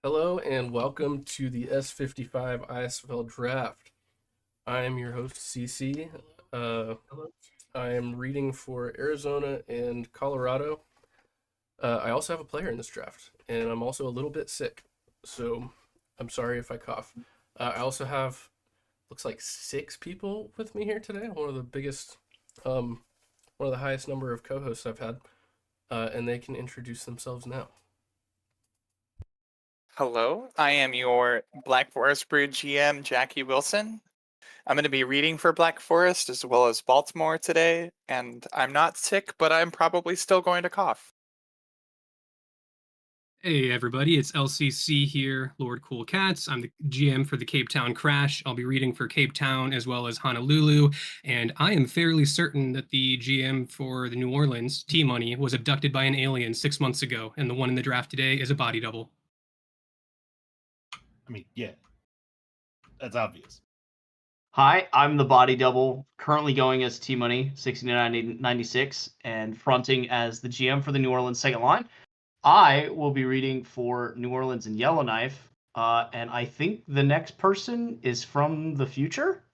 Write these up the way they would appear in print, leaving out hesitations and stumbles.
Hello and welcome to the S55 ISFL Draft. I am your host, CC. Uh, I am reading for Arizona and Colorado. I also have a player in this draft, and I'm also a little bit sick, so I'm sorry if I cough. I also have, looks like 6 people with me here today. One of the biggest, one of the highest number of co-hosts I've had, and they can introduce themselves now. Hello, I am your Black Forest Brew GM, Jackie Wilson. I'm going to be reading for Black Forest as well as Baltimore today, and I'm not sick, but I'm probably still going to cough. Hey everybody, it's LCC here, Lord Cool Cats. I'm the GM for the Cape Town Crash. I'll be reading for Cape Town as well as Honolulu, and I am fairly certain that the GM for the New Orleans, T-Money, was abducted by an alien 6 months ago, and the one in the draft today is a body double. I mean, yeah, that's obvious. Hi, I'm the body double, currently going as T-Money 6996 and fronting as the GM for the New Orleans second line. I will be reading for New Orleans and Yellowknife, and I think the next person is from the future.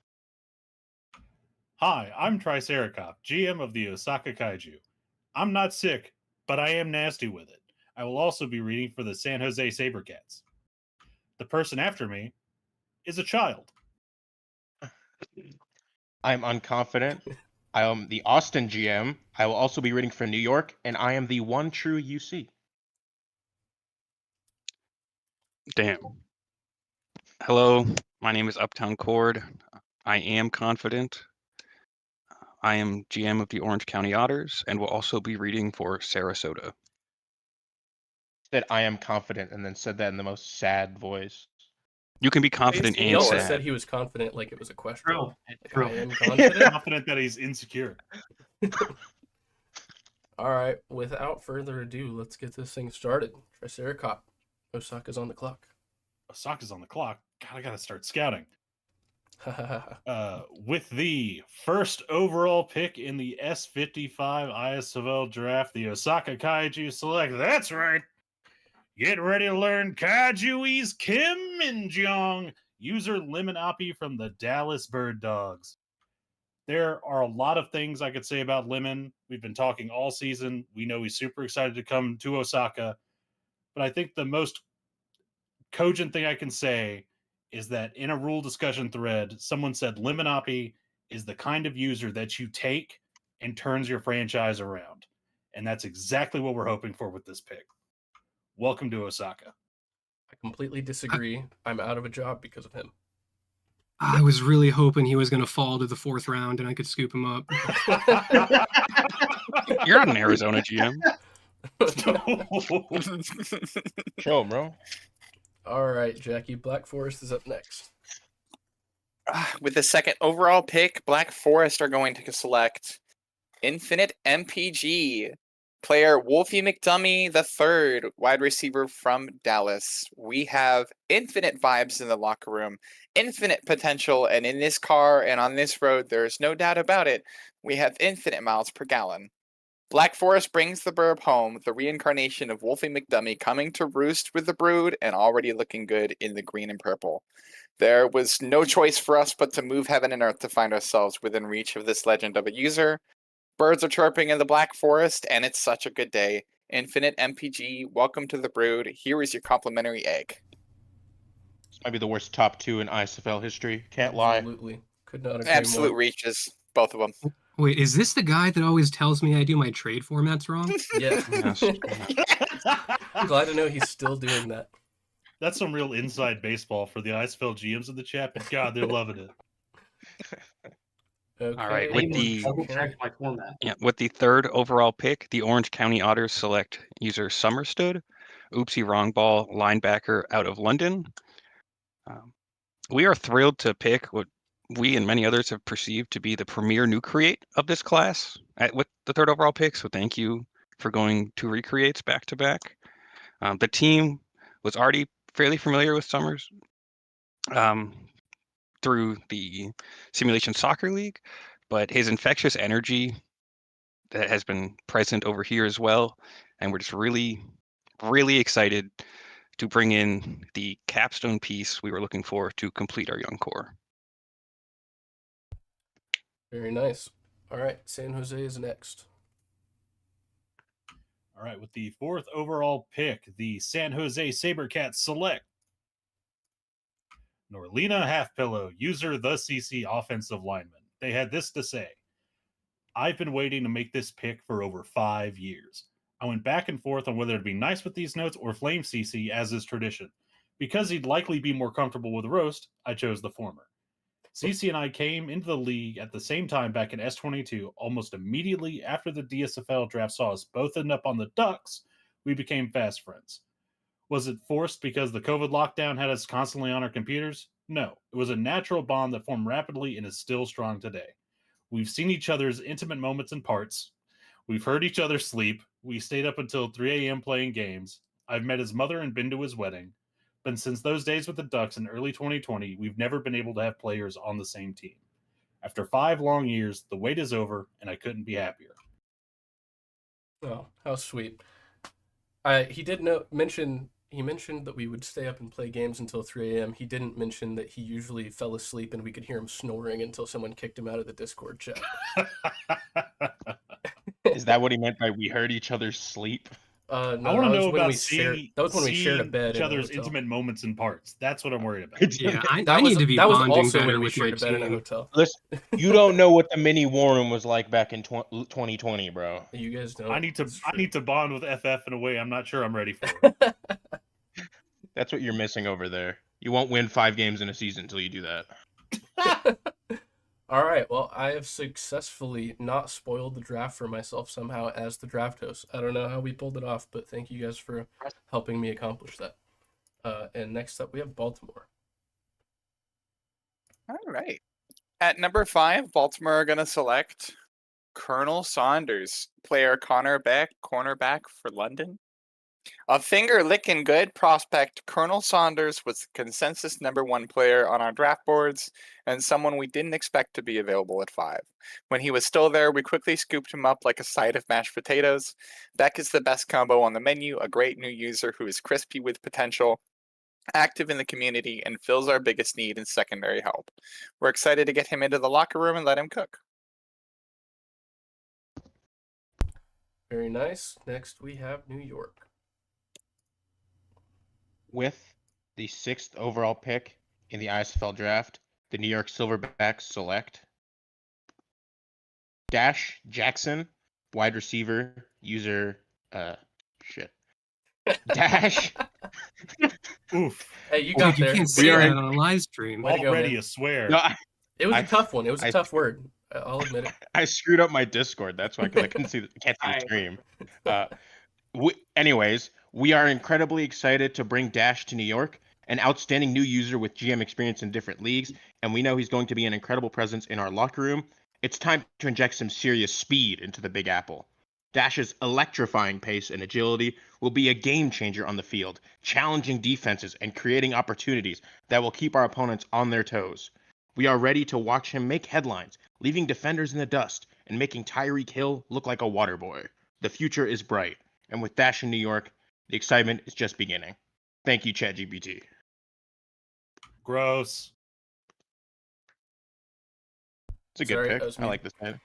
Hi, I'm Triceracop, GM of the Osaka Kaiju. I'm not sick, but I am nasty with it. I will also be reading for the San Jose Sabercats. The person after me is a child. I'm unconfident. I am the Austin GM. I will also be reading for New York, and I am the one true UC. Damn. Hello, my name is Uptown Cord. I am confident. I am GM of the Orange County Otters and will also be reading for Sarasota. Said I am confident, and then said that in the most sad voice. You can be confident He and also sad. said he was confident, like it was a question. True. Like, True. I am confident. Confident that he's insecure. All right, without further ado, let's get this thing started. Triceracop, Osaka's on the clock. Osaka's on the clock. God, I gotta start scouting. Ha With the first overall pick in the S55 ISFL Draft, the Osaka Kaiju select. That's right. Get ready to learn Kaijui's Kim Min-jong, user Lemon Oppie from the Dallas Bird Dogs. There are a lot of things I could say about Lemon. We've been talking all season. We know he's super excited to come to Osaka. But I think the most cogent thing I can say is that in a rule discussion thread, someone said Lemon Oppie is the kind of user that you take and turns your franchise around. And that's exactly what we're hoping for with this pick. Welcome to Osaka. I completely disagree. I'm out of a job because of him. I was really hoping he was going to fall to the 4th round and I could scoop him up. You're not an Arizona GM. Show him, bro. All right, Jackie, Black Forest is up next. With the second overall pick, Black Forest are going to select Infinite MPG, player Wolfie McDummy III, wide receiver from Dallas. We have infinite vibes in the locker room, infinite potential, and in this car and on this road, there's no doubt about it, we have infinite miles per gallon. Black Forest brings the burb home, the reincarnation of Wolfie McDummy coming to roost with the brood and already looking good in the green and purple. There was no choice for us but to move heaven and earth to find ourselves within reach of this legend of a user. Birds are chirping in the Black Forest, and it's such a good day. Infinite MPG, welcome to the brood. Here is your complimentary egg. This might be the worst top 2 in ISFL history. Can't lie. Absolutely. Could not agree Absolute more. reaches, both of them. Wait, is this the guy that always tells me I do my trade formats wrong? Yeah. Yes. Glad to know he's still doing that. That's some real inside baseball for the ISFL GMs in the chat, but God, they're loving it. Okay. All right, I with need the to double check my format. with the third overall pick, the Orange County Otters select user Summerstood, oopsie wrong ball linebacker out of London. We are thrilled to pick what we and many others have perceived to be the premier new create of this class with the third overall pick. So thank you for going 2 recreates back to back. The team was already fairly familiar with Summers through the Simulation Soccer League, but his infectious energy that has been present over here as well. And we're just really, really excited to bring in the capstone piece we were looking for to complete our young core. Very nice. All right, San Jose is next. All right, with the 4th overall pick, the San Jose SaberCats select Norlina Halfpillow, user the CC offensive lineman. They had this to say: I've been waiting to make this pick for over 5 years. I went back and forth on whether to be nice with these notes or flame CC as is tradition. Because he'd likely be more comfortable with roast, I chose the former. CC and I came into the league at the same time back in S22. Almost immediately after the DSFL draft saw us both end up on the Ducks, we became fast friends. Was it forced because the COVID lockdown had us constantly on our computers? No, it was a natural bond that formed rapidly and is still strong today. We've seen each other's intimate moments and parts. We've heard each other sleep. We stayed up until 3 a.m. playing games. I've met his mother and been to his wedding. But since those days with the Ducks in early 2020, we've never been able to have players on the same team. After 5 long years, the wait is over, and I couldn't be happier. Oh, how sweet. He did mention that we would stay up and play games until 3 a.m. He didn't mention that he usually fell asleep and we could hear him snoring until someone kicked him out of the Discord chat. Is that what he meant by we heard each other sleep? No, I want to know about that was when we shared a bed. each in a other's hotel. intimate moments and parts. That's what I'm worried about. Yeah, I That need was to be that was bonding also better when we with my shared a bed in a team. hotel. Listen, you don't know what the mini war room was like back in 2020, bro. You guys don't. I need to bond with FF in a way I'm not sure I'm ready for. That's what you're missing over there. You won't win 5 games in a season until you do that. All right. Well, I have successfully not spoiled the draft for myself somehow as the draft host. I don't know how we pulled it off, but thank you guys for helping me accomplish that. And next up, we have Baltimore. All right. At number 5, Baltimore are going to select Colonel Saunders, player cornerback for London. A finger-licking good prospect, Colonel Saunders was the consensus number 1 player on our draft boards and someone we didn't expect to be available at 5. When he was still there, we quickly scooped him up like a side of mashed potatoes. Beck is the best combo on the menu, a great new user who is crispy with potential, active in the community, and fills our biggest need in secondary help. We're excited to get him into the locker room and let him cook. Very nice. Next, we have New York. With the 6th overall pick in the ISFL draft, the New York Silverbacks select Dash Jackson, wide receiver, user, Dash. Oof. Hey, you Dude, got you there. can't say that on a live stream. Way to go, Already man. a swear. No, It was I- a tough one. It was a I- tough word. I'll admit it. I screwed up my Discord. That's why, because I can't see the stream. Anyways, we are incredibly excited to bring Dash to New York, an outstanding new user with GM experience in different leagues, and we know he's going to be an incredible presence in our locker room. It's time to inject some serious speed into the Big Apple. Dash's electrifying pace and agility will be a game changer on the field, challenging defenses and creating opportunities that will keep our opponents on their toes. We are ready to watch him make headlines, leaving defenders in the dust and making Tyreek Hill look like a water boy. The future is bright, and with Dash in New York, the excitement is just beginning. Thank you, ChatGPT. Gross. It's a good Sorry, pick. that was I me. like this man.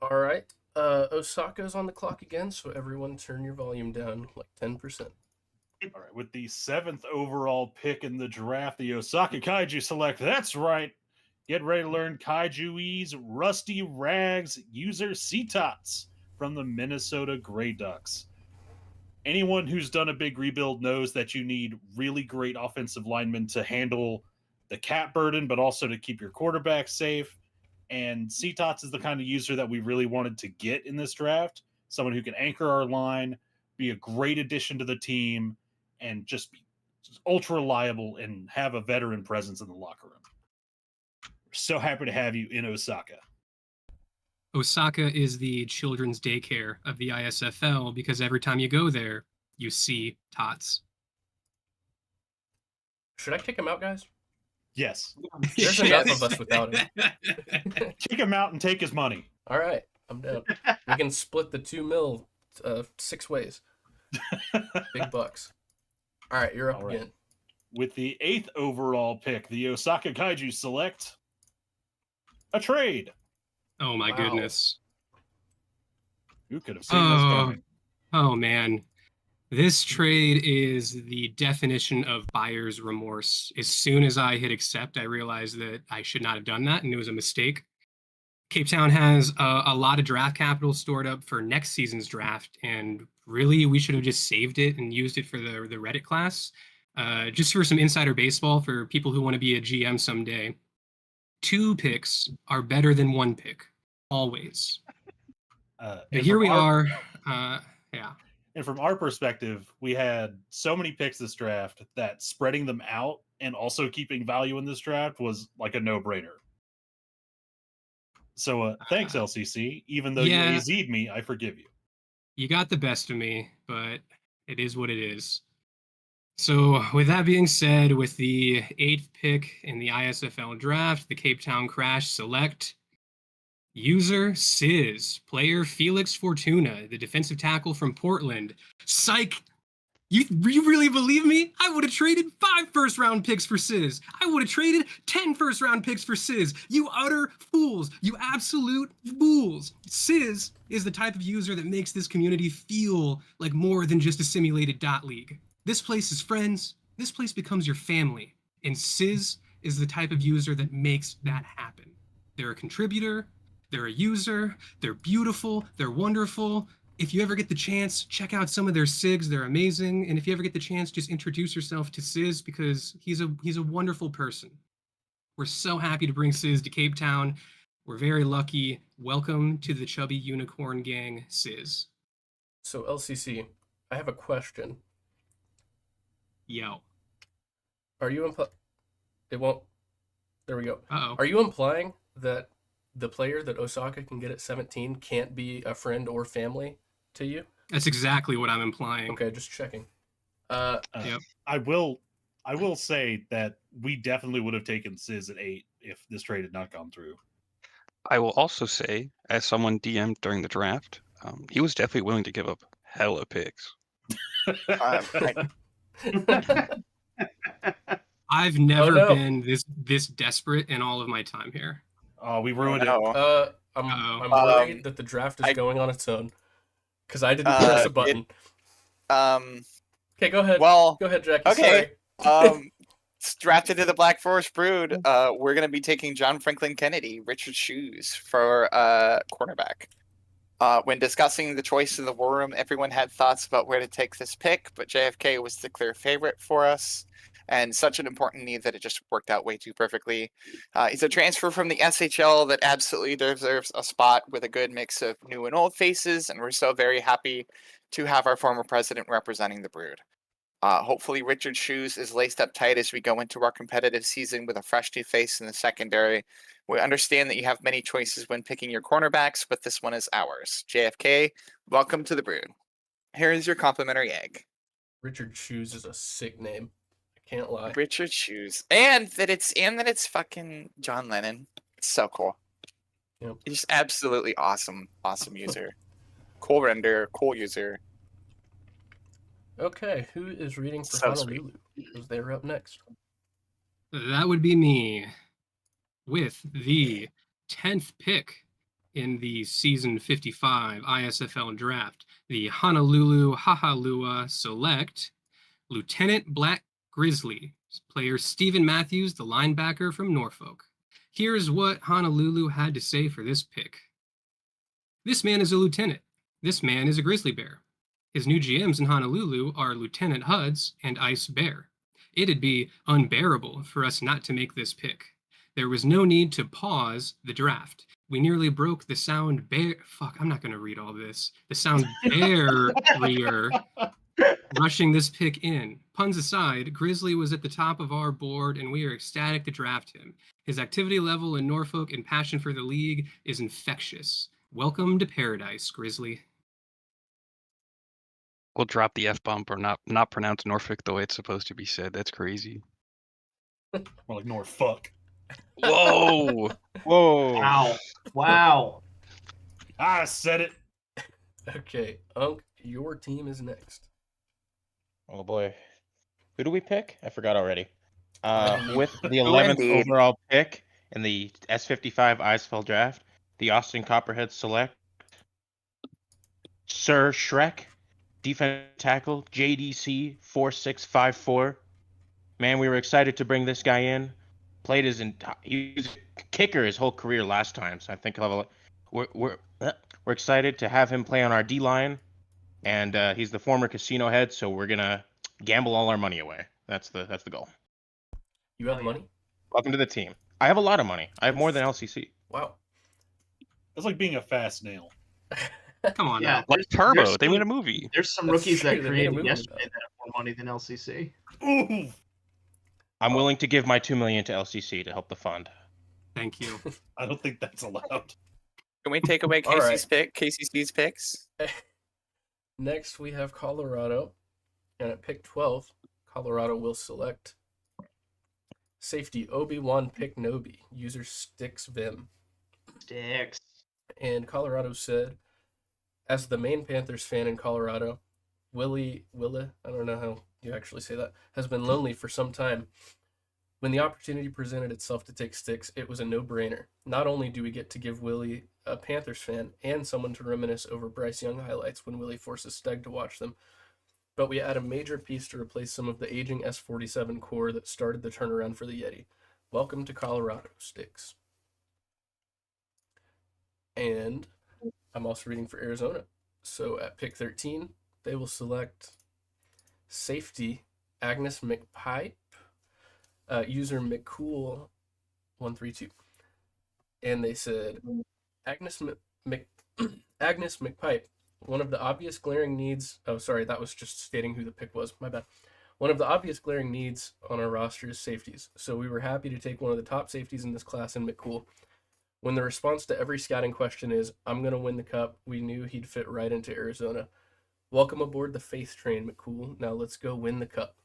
All right. Osaka's on the clock again, so everyone turn your volume down like 10%. All right, with the 7th overall pick in the draft, the Osaka Kaiju select. That's right. Get ready to learn Kaijui's Rusty Rags user C-Tots from the Minnesota Grey Ducks. Anyone who's done a big rebuild knows that you need really great offensive linemen to handle the cap burden, but also to keep your quarterback safe. And C-Tots is the kind of user that we really wanted to get in this draft. Someone who can anchor our line, be a great addition to the team, and just be ultra reliable and have a veteran presence in the locker room. We're so happy to have you in Osaka. Osaka is the children's daycare of the ISFL because every time you go there, you see tots. Should I kick him out, guys? Yes. There's enough of us without him. Kick him out and take his money. All right, I'm down. We can split the $2 million 6 ways. Big bucks. All right, you're up All right. again. With the 8th overall pick, the Osaka Kaiju select a trade. Oh my Wow. goodness. Who could have seen this coming? Oh man. This trade is the definition of buyer's remorse. As soon as I hit accept, I realized that I should not have done that, and it was a mistake. Cape Town has a lot of draft capital stored up for next season's draft, and really, we should have just saved it and used it for the Reddit class. Just for some insider baseball for people who want to be a GM someday. 2 picks are better than 1 pick, always. But here we are. Yeah. And from our perspective, we had so many picks this draft that spreading them out and also keeping value in this draft was like a no-brainer. So thanks, LCC. Even though you AZ'd me, I forgive you. You got the best of me, but it is what it is. So with that being said, with the 8th pick in the ISFL draft, the Cape Town Crash select user Sizz, player Felix Fortuna, the defensive tackle from Portland. Psych! You really believe me? I would have traded 5 first-round picks for Sizz. I would have traded 10 first-round picks for Sizz. You utter fools. You absolute fools. Sizz is the type of user that makes this community feel like more than just a simulated dot league. This place is friends. This place becomes your family. And Sizz is the type of user that makes that happen. They're a contributor. They're a user. They're beautiful. They're wonderful. If you ever get the chance, check out some of their SIGs. They're amazing. And if you ever get the chance, just introduce yourself to Sizz because he's a wonderful person. We're so happy to bring Sizz to Cape Town. We're very lucky. Welcome to the Chubby Unicorn Gang, Sizz. So LCC, I have a question. Yo. Are you It won't. There we go. Uh-oh. Are you implying that the player that Osaka can get at 17 can't be a friend or family to you? That's exactly what I'm implying. Okay, just checking. Yep. I will say that we definitely would have taken Sizz at 8 if this trade had not gone through. I will also say, as someone DM'd during the draft, he was definitely willing to give up hella picks. I've never been this desperate in all of my time here. Oh, we ruined it. I'm worried that the draft is going on its own because I didn't press a button. Okay, go ahead. Well, go ahead, Jackie. Okay. Sorry. Drafted to the Black Forest Brood, we're going to be taking John Franklin Kennedy, Richard Shoes, for cornerback. When discussing the choice in the war room, everyone had thoughts about where to take this pick, but JFK was the clear favorite for us, and such an important need that it just worked out way too perfectly. He's a transfer from the SHL that absolutely deserves a spot with a good mix of new and old faces, and we're so very happy to have our former president representing the Brood. Hopefully Richard Shoes is laced up tight as we go into our competitive season with a fresh new face in the secondary. We understand that you have many choices when picking your cornerbacks, but this one is ours. JFK, welcome to the Brood. Here is your complimentary egg. Richard Shoes is a sick name. I can't lie. Richard Shoes. And that it's fucking John Lennon. It's so cool. Yep. He's just absolutely awesome user. Cool render, cool user. Okay, who is reading for So Honolulu? Because they're up next. That would be me with the 10th pick in the Season 55 ISFL Draft. The Honolulu Hahalua select Lieutenant Black Grizzly, player Stephen Matthews, the linebacker from Norfolk. Here's what Honolulu had to say for this pick. This man is a lieutenant. This man is a grizzly bear. His new GMs in Honolulu are Lieutenant Huds and Ice Bear. It'd be unbearable for us not to make this pick. There was no need to pause the draft. We nearly broke the sound bear. Fuck, I'm not going to read all this. The sound barrier rushing this pick in. Puns aside, Grizzly was at the top of our board, and we are ecstatic to draft him. His activity level in Norfolk and passion for the league is infectious. Welcome to paradise, Grizzly. We'll drop the F-bomb or not pronounce Norfolk the way it's supposed to be said. That's crazy. More like Norfolk. Whoa! Whoa! Wow. I said it. Okay, Unc, your team is next. Oh boy. Who do we pick? I forgot already. Indeed. With the Who 11th indeed? overall pick in the S55 ISFL Draft, the Austin Copperheads select Sir Shrek, defensive tackle, JDC 4654. Man, we were excited to bring this guy in. Played he was a kicker his whole career last time, so I think we're excited to have him play on our D line. And he's the former casino head, so we're gonna gamble all our money away. That's the goal. You have money? Welcome to the team. I have a lot of money. I have more than LCC. Wow. It's like being a fast nail. Come on. Yeah, now. Like there's Turbo, they made a some- movie. There's some That's rookies true, that they made a created movie yesterday about it. that have more money than LCC. Ooh. I'm willing to give my $2 million to LCC to help the fund. Thank you. I don't think that's allowed. Can we take away All right. KCC's picks? Next, we have Colorado. And at pick 12, Colorado will select safety Obi-Wan Picknobi, user SticksVim. Sticks. And Colorado said, as the main Panthers fan in Colorado, Willa, I don't know how you actually say that, has been lonely for some time. When the opportunity presented itself to take Sticks, it was a no-brainer. Not only do we get to give Willie a Panthers fan and someone to reminisce over Bryce Young highlights when Willie forces Steg to watch them, but we add a major piece to replace some of the aging S47 core that started the turnaround for the Yeti. Welcome to Colorado, Sticks. And I'm also reading for Arizona. So at pick 13, they will select safety Agnes McPipe, user McCool132. And they said, Agnes McPipe, one of the obvious glaring needs. Oh, sorry, that was just stating who the pick was. My bad. One of the obvious glaring needs on our roster is safeties. So we were happy to take one of the top safeties in this class in McCool. When the response to every scouting question is, I'm going to win the cup, we knew he'd fit right into Arizona. Welcome aboard the faith train, McCool. Now let's go win the cup.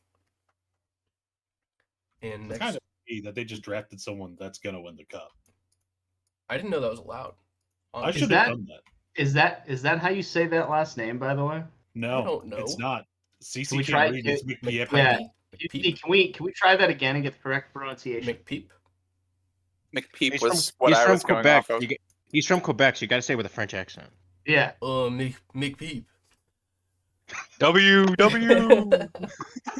And next, Kind of that they just drafted someone that's going to win the cup. I didn't know that was allowed. I should have done that. Is that how you say that last name, by the way? No, I don't know. it's not. CC Can we can't try read. it? It's McPiep. Yeah. McPeep. Can we try that again and get the correct pronunciation? McPeep. McPeep was what I was going Quebec. off of. He's from Quebec, so you got to say it with a French accent. Yeah. McPeep. W.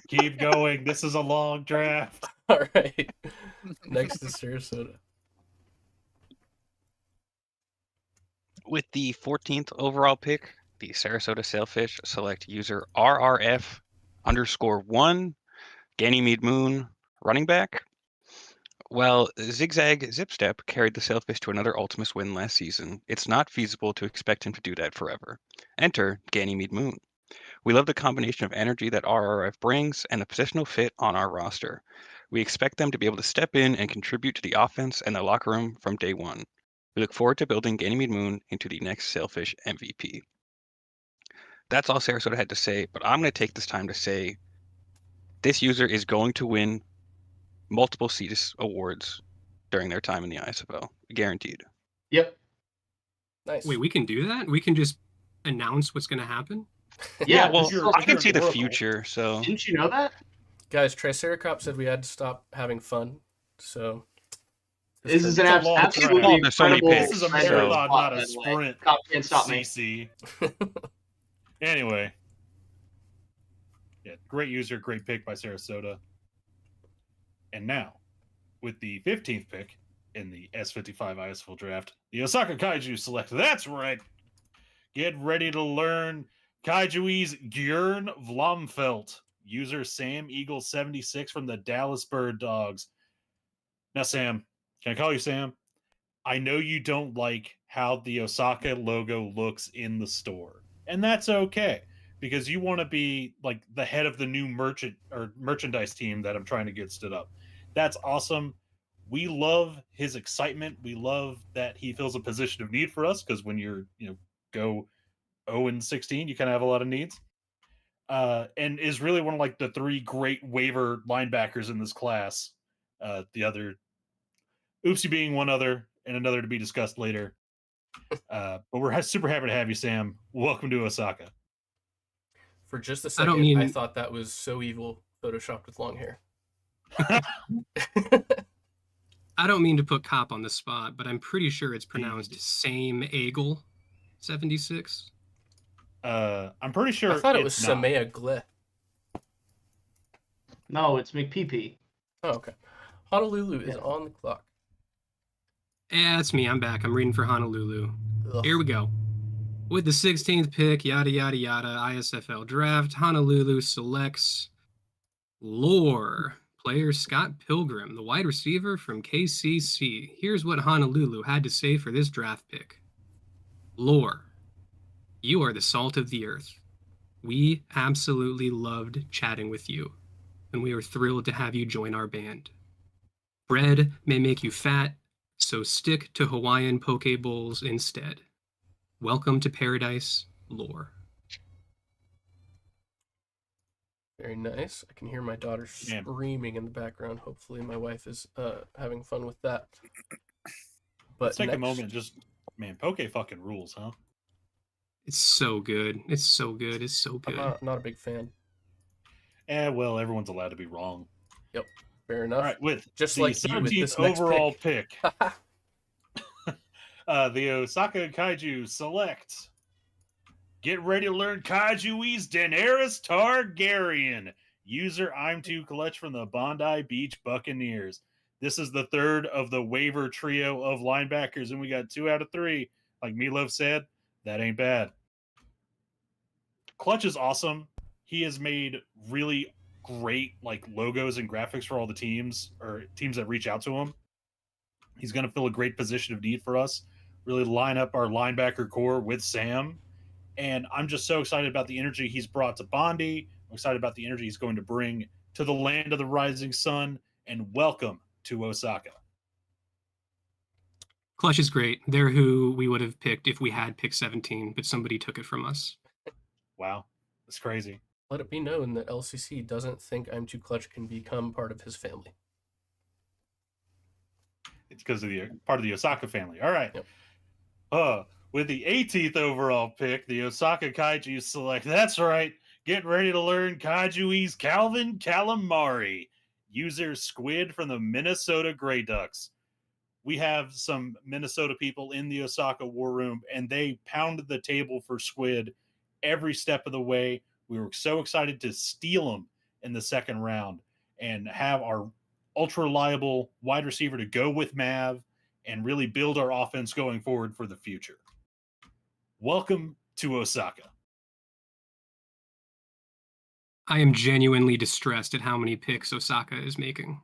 Keep going. This is a long draft. All right. Next is Sarasota. With the 14th overall pick, the Sarasota Sailfish select user RRF_1, Ganymede Moon, running back. While Zigzag Zipstep carried the Sailfish to another Ultimus win last season, it's not feasible to expect him to do that forever. Enter Ganymede Moon. We love the combination of energy that RRF brings and the positional fit on our roster. We expect them to be able to step in and contribute to the offense and the locker room from day one. We look forward to building Ganymede Moon into the next Sailfish MVP. That's all Sarasota had to say, but I'm going to take this time to say this user is going to win multiple CETUS awards during their time in the ISFL. Guaranteed. Yep. Nice. Wait, we can do that? We can just announce what's going to happen? Yeah, well, this is I can see the Oracle. future, so Didn't you know that? Guys, Triceratops said we had to stop having fun, so This is a an long absolutely draft. There's so many incredible. picks, This is a incredible marathon, spot, not a by the way. sprint. Cop can't stop me. CC. Anyway. Yeah, great user, great pick by Sarasota. And now, with the 15th pick in the S55 ISFL Draft, the Osaka Kaiju select. That's right. Get ready to learn Kaijui's Gjern Vlomfelt, user Sam Eagle 76 from the Dallas Bird Dogs. Now, Sam, can I call you Sam? I know you don't like how the Osaka logo looks in the store, and that's okay because you want to be like the head of the new merchandise team that I'm trying to get stood up. That's awesome. We love his excitement. We love that he fills a position of need for us because when you're, go 0-16, you kind of have a lot of needs. And is really one of like the three great waiver linebackers in this class. The other, Oopsie being one other, and another to be discussed later. But we're super happy to have you, Sam. Welcome to Osaka. for just a I don't second, I mean- thought that was so evil photoshopped with long hair. I don't mean to put Cop on the spot, but I'm pretty sure it's pronounced Same Eagle 76. I'm pretty sure I thought it was it's not. Samea Gle. No, it's McPeepee. Oh, okay. Honolulu is Yeah. on the clock. Yeah, it's me. I'm back. I'm reading for Honolulu. Ugh. Here we go. With the 16th pick, yada, yada, yada, ISFL Draft, Honolulu selects Lore. Player Scott Pilgrim, the wide receiver from KCC. Here's what Honolulu had to say for this draft pick. Lore, you are the salt of the earth. We absolutely loved chatting with you, and we are thrilled to have you join our band. Bread may make you fat, so stick to Hawaiian poke bowls instead. Welcome to paradise, Lore. Very nice. I can hear my daughter Man. screaming in the background. Hopefully my wife is having fun with that. But Let's take a next- moment. Man, Poke fucking rules, huh? It's so good. It's so good. It's so I'm good. not a big fan. Well, everyone's allowed to be wrong. Fair enough. All right, with Just the like you with 17th this next overall pick. the Osaka Kaiju select. Get ready to learn Kaijui's Daenerys Targaryen. User I'm too clutch from the Bondi Beach Buccaneers. This is the third of the waiver trio of linebackers, and we got 2 out of 3. Like Meatloaf said, that ain't bad. Clutch is awesome. He has made really great like logos and graphics for all the teams or teams that reach out to him. He's going to fill a great position of need for us. Really line up our linebacker core with Sam. And I'm just so excited about the energy he's brought to Bondi. I'm excited about the energy he's going to bring to the land of the rising sun. And welcome to Osaka. Clutch is great. They're who we would have picked if we had pick 17, but somebody took it from us. Wow, that's crazy. Let it be known that LCC doesn't think I'm Too Clutch can become part of his family. It's because of the part of the Osaka family. All right. Yep. With the 18th overall pick, the Osaka Kaiju select. That's right. Get ready to learn Kaijui's Calvin Calamari. User Squid from the Minnesota Grey Ducks. We have some Minnesota people in the Osaka War Room, and they pounded the table for Squid every step of the way. We were so excited to steal him in the second round and have our ultra reliable wide receiver to go with Mav and really build our offense going forward for the future. Welcome to Osaka. I am genuinely distressed at how many picks Osaka is making.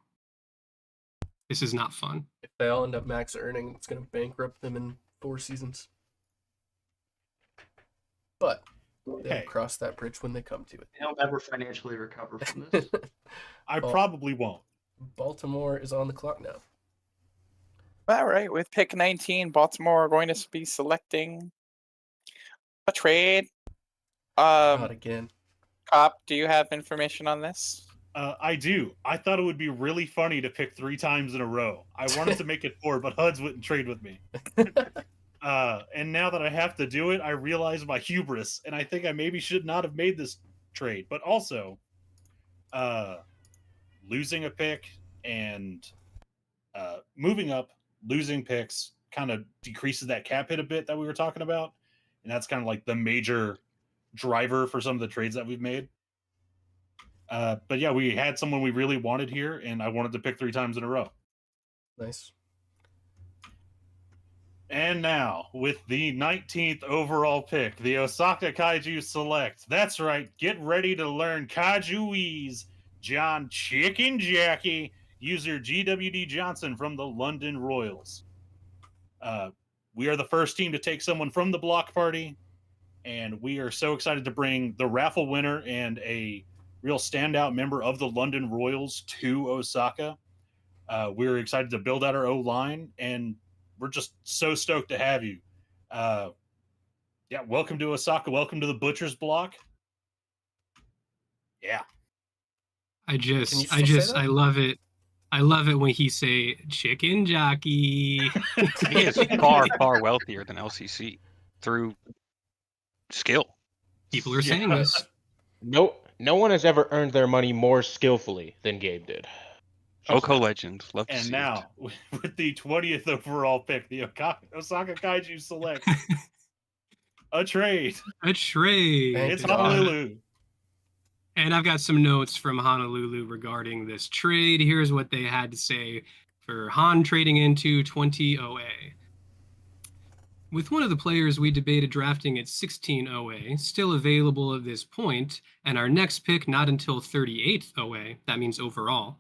This is not fun. If they all end up max earning, it's going to bankrupt them in 4 seasons. But they'll Hey. cross that bridge when they come to it. They'll never financially recover from this. I Well- probably won't. Baltimore is on the clock now. All right, with pick 19, Baltimore are going to be selecting a trade. Not again. Cop, do you have information on this? I do. I thought it would be really funny to pick 3 times in a row. I wanted to make it 4, but HUDs wouldn't trade with me. And now that I have to do it, I realize my hubris, and I think I maybe should not have made this trade. But also, losing a pick and moving up, losing picks kind of decreases that cap hit a bit that we were talking about. And that's kind of like the major driver for some of the trades that we've made. But yeah, we had someone we really wanted here, and I wanted to pick 3 times in a row. Nice. And now, with the 19th overall pick, the Osaka Kaiju select. That's right, get ready to learn Kaijui's John Chicken Jackie, user GWD Johnson from the London Royals. We are the first team to take someone from the block party, and we are so excited to bring the raffle winner and a real standout member of the London Royals to Osaka. We're excited to build out our O-line, and we're just so stoked to have you. Yeah, welcome to Osaka. Welcome to the Butcher's Block. Yeah. I Can you just, still say that? I love it. I love it when he say chicken jockey. He is far, far wealthier than LCC through skill. People are saying this. Nope. No one has ever earned their money more skillfully than Gabe did. Oko Legends. Love to And see now, with the 20th overall pick, the Osaka Kaiju select a trade. A trade. Thank It's God. Honolulu. And I've got some notes from Honolulu regarding this trade. Here's what they had to say for Han trading into 20 OA. With one of the players we debated drafting at 16 OA still available at this point, and our next pick not until 38th OA, that means overall.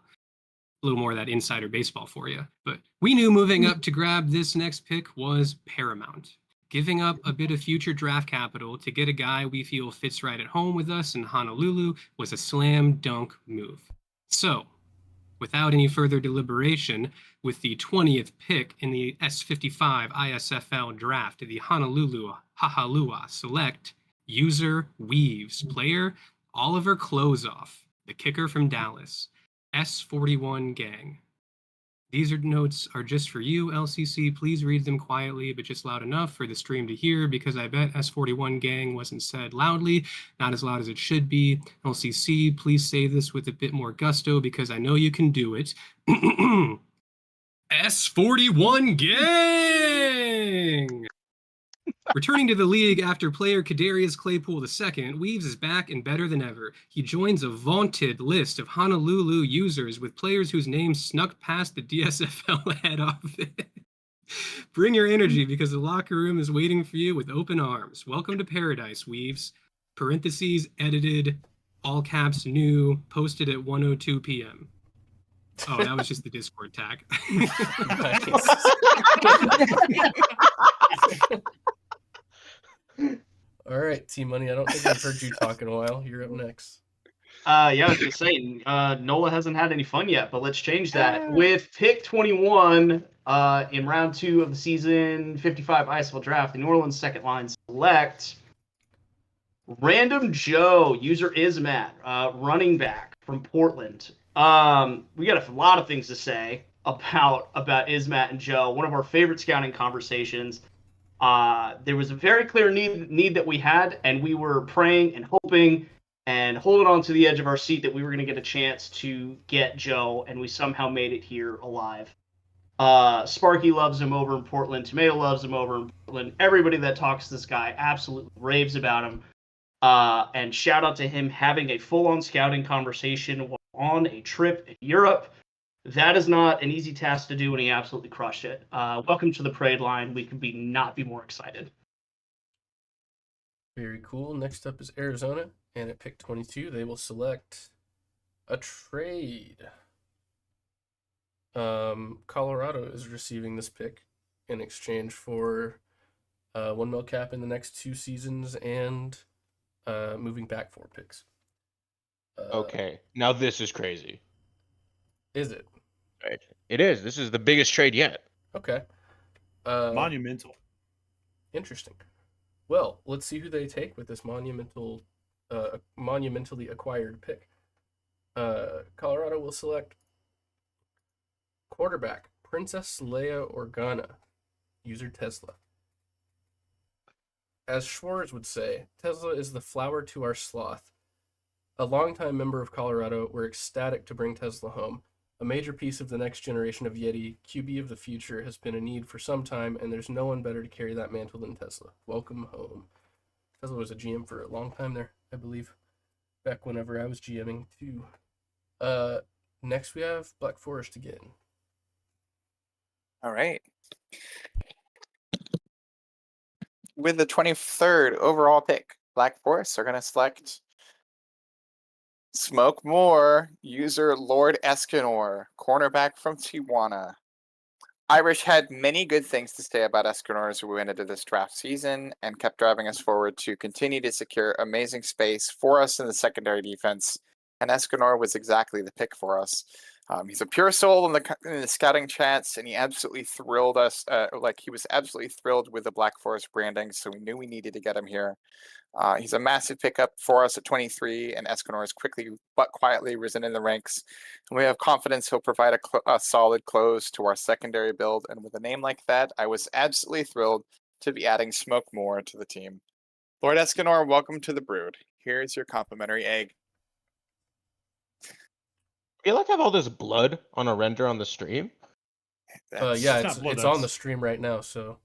A little more of that insider baseball for you. But we knew moving up to grab this next pick was paramount. Giving up a bit of future draft capital to get a guy we feel fits right at home with us in Honolulu was a slam dunk move. So, without any further deliberation, with the 20th pick in the S55 ISFL Draft, the Honolulu Hahalua select user Weaves player Oliver Closeoff, the kicker from Dallas, S41 gang. These notes are just for you, LCC. Please read them quietly, but just loud enough for the stream to hear, because I bet S41 gang wasn't said loudly, not as loud as it should be. LCC, please say this with a bit more gusto, because I know you can do it. S41 gang! Returning to the league after player Kadarius Claypool II, Weaves is back and better than ever. He joins a vaunted list of Honolulu users with players whose names snuck past the DSFL head office. Bring your energy, because the locker room is waiting for you with open arms. Welcome to paradise, Weaves. Parentheses, edited, all caps, new, posted at 1:02 p.m. Oh, that was just the Discord tag. All right, T-Money, I don't think I've heard you talk in a while. You're up next. Yeah, I was just saying, Nola hasn't had any fun yet, but let's change that. With pick 21 in round 2 of the season 55 ISFL Draft, the New Orleans second line select Random Joe, user Ismat, running back from Portland. We got a lot of things to say about Ismat and Joe. One of our favorite scouting conversations. There was a very clear need that we had, and we were praying and hoping and holding on to the edge of our seat that we were going to get a chance to get Joe, and we somehow made it here alive. Sparky loves him over in Portland. Tomato loves him over in Portland. Everybody that talks to this guy absolutely raves about him. And shout out to him having a full-on scouting conversation while on a trip in Europe. That is not an easy task to do, and he absolutely crushed it. Welcome to the parade line. We could not be more excited. Very cool. Next up is Arizona, and at pick 22, they will select a trade. Colorado is receiving this pick in exchange for 1 mil cap in the next 2 seasons and moving back 4 picks. Okay, now this is crazy. Is it? Right. It is. This is the biggest trade yet. Okay. Monumental. Interesting. Well, let's see who they take with this monumentally acquired pick. Colorado will select quarterback Princess Leia Organa, user Tesla. As Schwartz would say, Tesla is the flower to our sloth. A longtime member of Colorado, we're ecstatic to bring Tesla home. A major piece of the next generation of Yeti, QB of the future, has been a need for some time, and there's no one better to carry that mantle than Tesla. Welcome home. Tesla was a GM for a long time there, I believe, back whenever I was GMing too. Next we have Black Forest again. All right. With the 23rd overall pick, Black Forest are going to select Smoke More, user Lord Escanor, cornerback from Tijuana. Irish had many good things to say about Escanor as we went into this draft season and kept driving us forward to continue to secure amazing space for us in the secondary defense. And Escanor was exactly the pick for us. He's a pure soul in the scouting chats, and he absolutely thrilled us. He was absolutely thrilled with the Black Forest branding, so we knew we needed to get him here. He's a massive pickup for us at 23, and Escanor has quickly but quietly risen in the ranks. And we have confidence he'll provide a solid close to our secondary build. And with a name like that, I was absolutely thrilled to be adding Smoke More to the team. Lord Escanor, welcome to the brood. Here's your complimentary egg. feel like I have all this blood on a render on the stream. That's- Yeah, That's not blood, it's on the that's- stream right now. So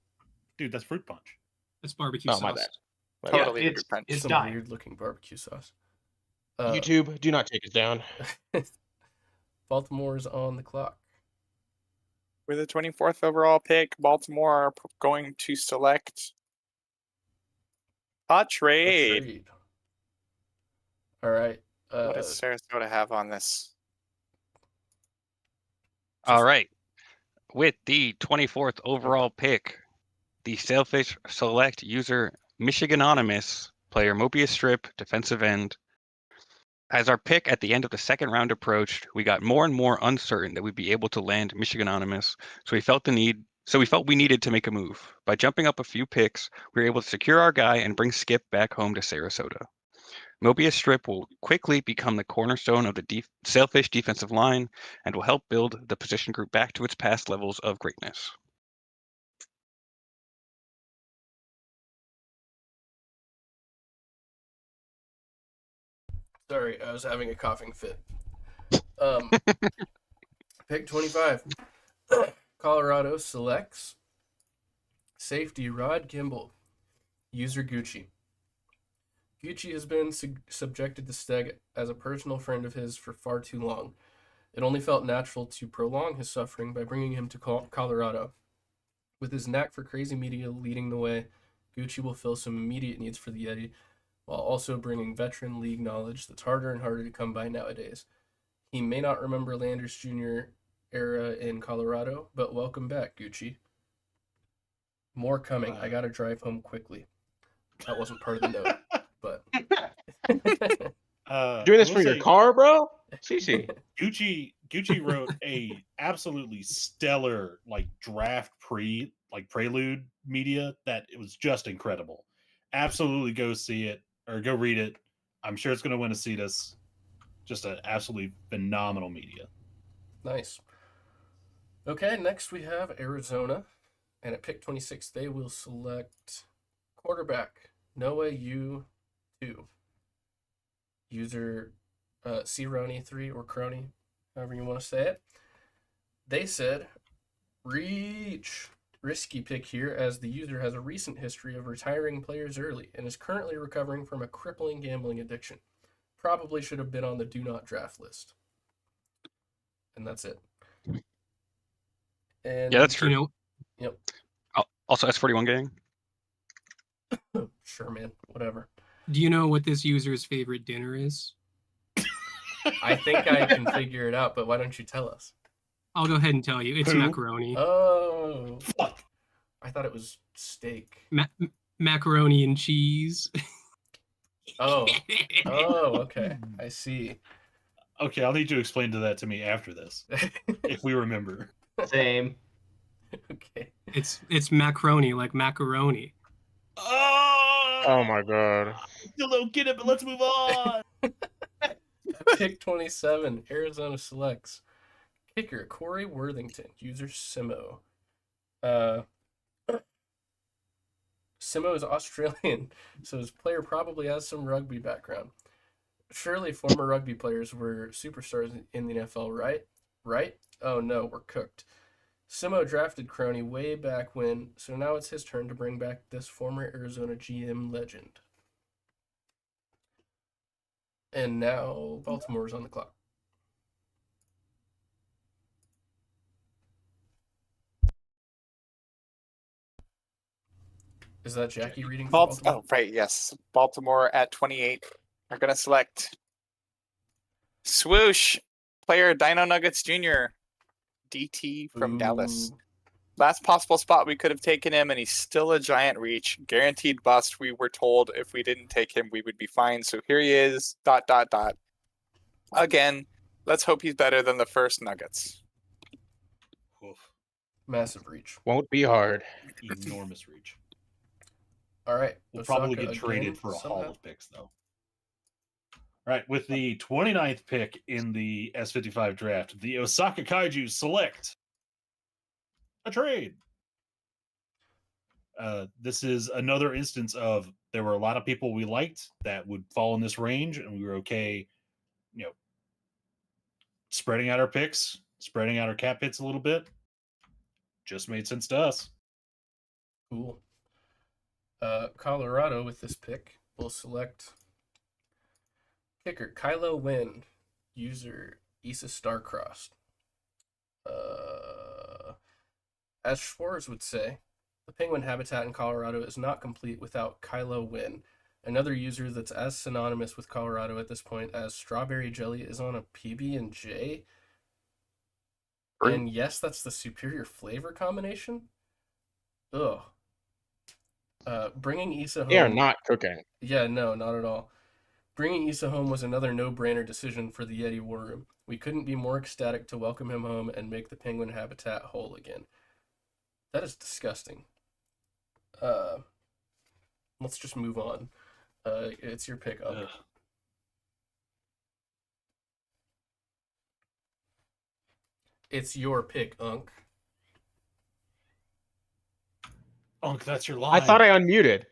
Dude, that's fruit punch. That's barbecue Oh, sauce. my bad. My Yeah, bad. Totally it's fruit punch. it's some dying. weird looking barbecue sauce. YouTube, do not take us down. Baltimore's on the clock. With the 24th overall pick, Baltimore are going to select a A trade. trade. All right. What does Sarasota have on this? All right. With the 24th overall pick, the Sailfish select user Michiganonymous, player Mobius Strip, defensive end. As our pick at the end of the second round approached, we got more and more uncertain that we'd be able to land Michiganonymous, so we felt we needed to make a move. By jumping up a few picks, we were able to secure our guy and bring Skip back home to Sarasota. Mobius Strip will quickly become the cornerstone of the Sailfish defensive line and will help build the position group back to its past levels of greatness. Sorry, I was having a coughing fit. Pick 25. Colorado selects safety Rod Kimball, user Gucci. Gucci has been subjected to Steg as a personal friend of his for far too long. It only felt natural to prolong his suffering by bringing him to Colorado. With his knack for crazy media leading the way, Gucci will fill some immediate needs for the Yeti, while also bringing veteran league knowledge that's harder and harder to come by nowadays. He may not remember Landers Jr. era in Colorado, but welcome back, Gucci. More coming. I gotta drive home quickly. That wasn't part of the note, but Doing this I for will your say, car, bro? CC. Gucci wrote a absolutely stellar draft prelude media that it was just incredible. Absolutely go see it or go read it. I'm sure it's going to win a Cetus. Just an absolutely phenomenal media. Nice. Okay, next we have Arizona, and at pick 26 they will select quarterback Noah U2, user C-Roni3 or Crony, however you want to say it. They said, reach. Risky pick here, as the user has a recent history of retiring players early and is currently recovering from a crippling gambling addiction. Probably should have been on the do not draft list. And that's it. And Yeah, that's true. You know, Yep. Also, S41 gang. Sure, man. Whatever. do you know what this user's favorite dinner is? I think I can figure it out, but why don't you tell us? I'll go ahead and tell you. It's Who? macaroni. Oh, Fuck. I thought it was steak. Macaroni and cheese. Oh, okay. I see. Okay, I'll need you to explain that to me after this, if we remember. Same. Okay. It's macaroni, like macaroni. Oh my god. Still don't get it, but let's move on. Pick 27, Arizona selects kicker Corey Worthington, user Simo. Simo is Australian, so his player probably has some rugby background. Surely former rugby players were superstars in the NFL, right? Right? Oh no, we're cooked. Simo drafted Crony way back when, so now it's his turn to bring back this former Arizona GM legend. And now Baltimore's on the clock. Is that Jackie reading for Baltimore? Oh, right, yes. Baltimore at 28 are going to select Swoosh, player Dino Nuggets Jr., DT from Dallas. Ooh. Last possible spot we could have taken him, and he's still a giant reach. Guaranteed bust. We were told if we didn't take him, we would be fine. So here he is, ... Again, let's hope he's better than the first Nuggets. Oof. Massive reach. Won't be hard. Enormous reach. All right. We'll Osaka probably get traded again, for a somehow. haul of picks, though. All right, with the 29th pick in the S55 draft, the Osaka Kaiju select a trade. This is another instance of there were a lot of people we liked that would fall in this range, and we were okay, spreading out our picks, spreading out our cap hits a little bit. Just made sense to us. Cool. Colorado with this pick will select kicker Kylo Wynn, user Issa Starcrossed. As Schwartz would say, the penguin habitat in Colorado is not complete without Kylo Wynn, another user that's as synonymous with Colorado at this point as strawberry jelly is on a PB&J. And yes, that's the superior flavor combination. Ugh. Bringing Issa home. They are not cooking. Yeah, no, not at all. Bringing Issa home was another no-brainer decision for the Yeti War Room. We couldn't be more ecstatic to welcome him home and make the penguin habitat whole again. That is disgusting. Let's just move on. It's your pick up. It's your pick, Unk. Unk, that's your line. I thought I unmuted.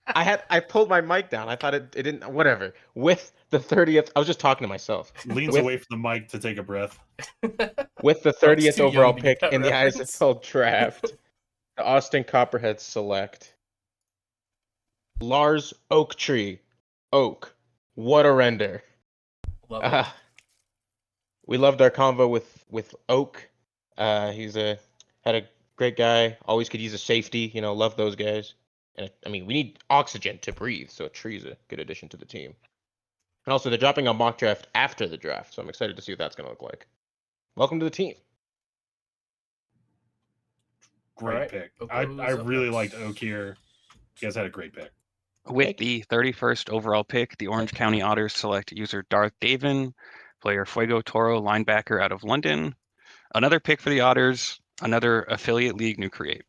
I pulled my mic down. I thought it didn't. Whatever. With the 30th, I was just talking to myself. Leans away from the mic to take a breath. With the 30th too young overall to pick get that in the reference. ISFL draft, the Austin Copperheads select Lars Oaktree. Oak. What a render. Love it. We loved our convo with Oak. He's had a great guy. Always could use a safety. Love those guys. And we need oxygen to breathe, so a tree's a good addition to the team. And also, they're dropping a mock draft after the draft, so I'm excited to see what that's going to look like. Welcome to the team. Great pick. I really liked Oak here. You guys had a great pick. With the 31st overall pick, the Orange County Otters select user Darth Davin, player Fuego Toro, linebacker out of London. Another pick for the Otters, another affiliate league new create.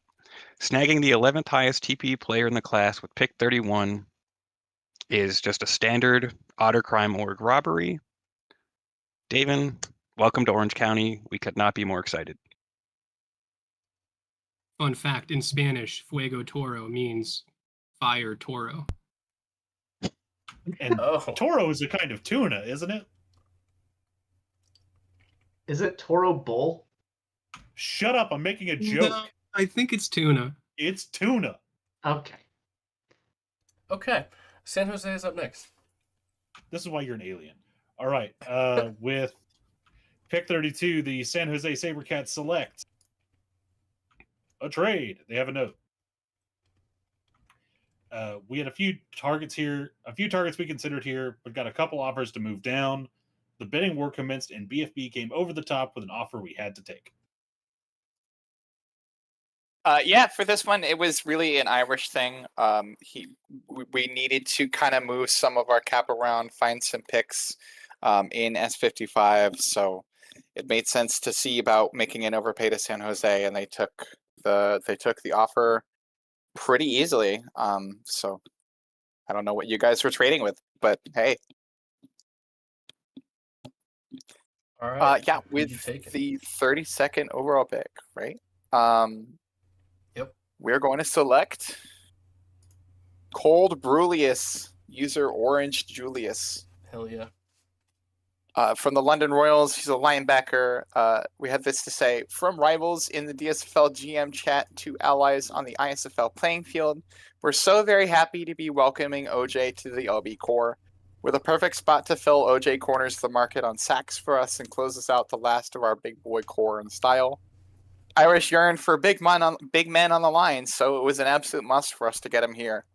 Snagging the 11th highest TP player in the class with pick 31 is just a standard Otter Crime Org robbery. Davin, welcome to Orange County. We could not be more excited. Fun fact, in Spanish, Fuego Toro means fire toro. And toro is a kind of tuna, isn't it? Is it Toro Bull? Shut up, I'm making a joke. No, I think it's tuna. It's tuna. Okay. Okay. San Jose is up next. This is why you're an alien. All right. With pick 32, the San Jose SaberCats select a trade. They have a note. We had a few targets here, we considered here, but got a couple offers to move down. The bidding war commenced, and BFB came over the top with an offer we had to take. Yeah, for this one, it was really an Irish thing. We needed to kind of move some of our cap around, find some picks in S55, so it made sense to see about making an overpay to San Jose, and they took the offer pretty easily. So I don't know what you guys were trading with, but hey. All right. Yeah, with the 32nd overall pick, right? Yep. We're going to select Cold Brulius, user Orange Julius. Hell yeah. From the London Royals, he's a linebacker. We have this to say: from rivals in the DSFL GM chat to allies on the ISFL playing field, we're so very happy to be welcoming OJ to the LB core. We're the perfect spot to fill. OJ corners the market on sacks for us and closes out the last of our big boy core in style. Irish yearn for big men on the line, so it was an absolute must for us to get him here.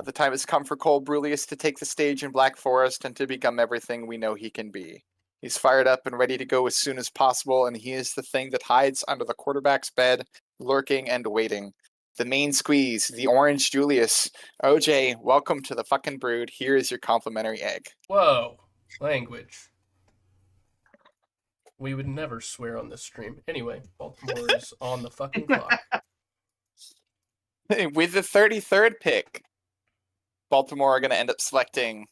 The time has come for Cole Brulius to take the stage in Black Forest and to become everything we know he can be. He's fired up and ready to go as soon as possible, and he is the thing that hides under the quarterback's bed, lurking and waiting. The main squeeze, the Orange Julius. OJ, welcome to the fucking brood. Here is your complimentary egg. Whoa. Language. We would never swear on this stream. Anyway, Baltimore is on the fucking clock. With the 33rd pick, Baltimore are going to end up selecting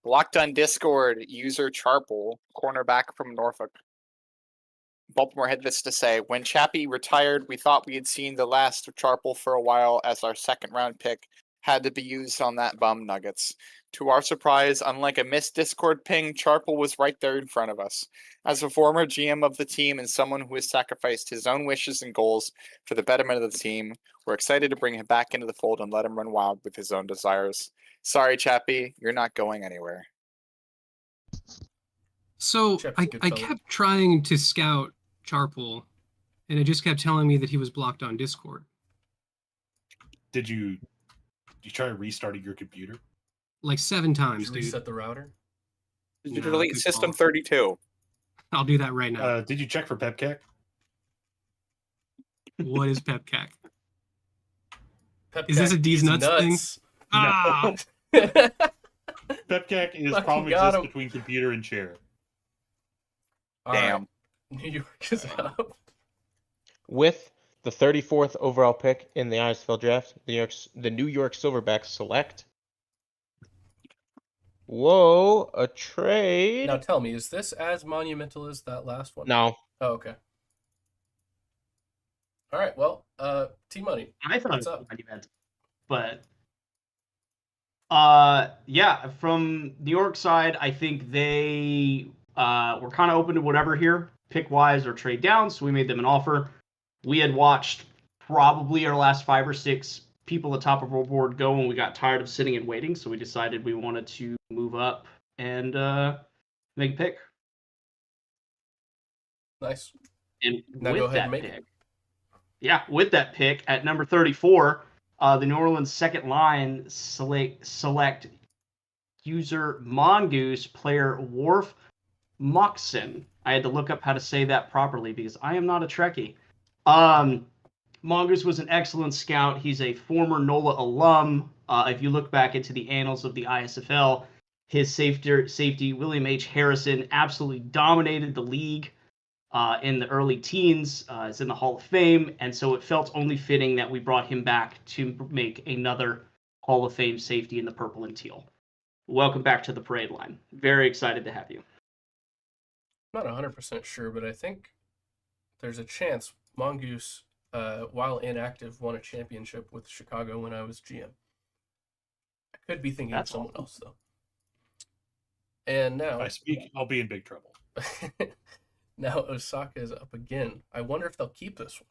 Locked on Discord user Charple, cornerback from Norfolk. Baltimore had this to say: when Chappie retired, we thought we had seen the last of Charple for a while, as our second round pick had to be used on that bum Nuggets. To our surprise, unlike a missed Discord ping, Charple was right there in front of us. As a former GM of the team and someone who has sacrificed his own wishes and goals for the betterment of the team, we're excited to bring him back into the fold and let him run wild with his own desires. Sorry, Chappie, you're not going anywhere. So Chappie's a good I fellow. kept trying to scout Charple, and it just kept telling me that he was blocked on Discord. Did you try restarting your computer? Like 7 times, Did you dude. reset the router? Did you No, delete good System call. 32? I'll do that right now. Did you check for PepCac? What is PepCac? Pepcac Is this a D's nuts thing? nuts. Ah! PepCac is Fucking problem got exists him. between computer and chair. All right. Damn. New York is up. With the 34th overall pick in the ISFL draft, the New York Silverbacks select. Whoa, a trade. Now tell me, is this as monumental as that last one? No. Oh, okay. All right. Well, T-Money. I thought What's it was up? monumental, but yeah, from New York side, I think they were kind of open to whatever here, pick wise or trade down. So we made them an offer. We had watched probably our last 5 or 6 people at the top of our board go, and we got tired of sitting and waiting. So we decided we wanted to move up and make a pick. Nice. And Now with go ahead that and make pick, it. yeah, with that pick at number 34, the New Orleans second line select user Mongoose, player Worf Moxon. I had to look up how to say that properly because I am not a Trekkie. Mongoose was an excellent scout. He's a former NOLA alum. If you look back into the annals of the ISFL, his safety William H. Harrison, absolutely dominated the league in the early teens. Is in the Hall of Fame, and so it felt only fitting that we brought him back to make another Hall of Fame safety in the purple and teal. Welcome back to the parade line. Very excited to have you. I'm not 100% sure, but I think there's a chance Mongoose, while inactive, won a championship with Chicago when I was GM. I could be thinking That's of someone awesome. else, though. And If now, I speak, I'll be in big trouble. now Osaka is up again. I wonder if they'll keep this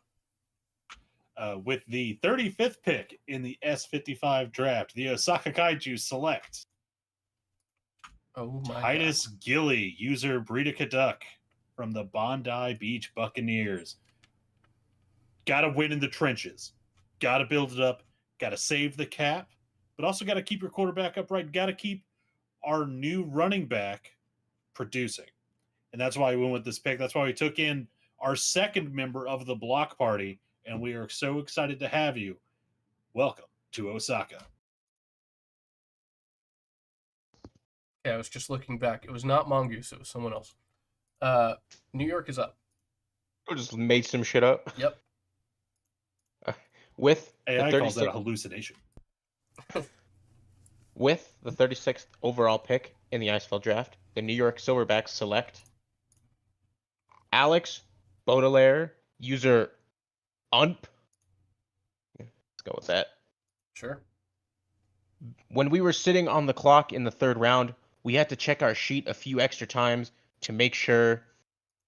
one. With the 35th pick in the S55 draft, the Osaka Kaiju select Oh my Titus Gilly, user Breeda Caduck from the Bondi Beach Buccaneers. Got to win in the trenches. Got to build it up. Got to save the cap, but also got to keep your quarterback upright. Got to keep our new running back producing. And that's why we went with this pick. That's why we took in our second member of the block party, and we are so excited to have you. Welcome to Osaka. Yeah, I was just looking back. It was not Mongoose. It was someone else. New York is up. I just made some shit up. Yep. With AI the calls that a 36th, hallucination. with the 36th overall pick in the ISFL draft, the New York Silverbacks select Alex Baudelaire, user UNP. Let's go with that. Sure. When we were sitting on the clock in the 3rd round, we had to check our sheet a few extra times to make sure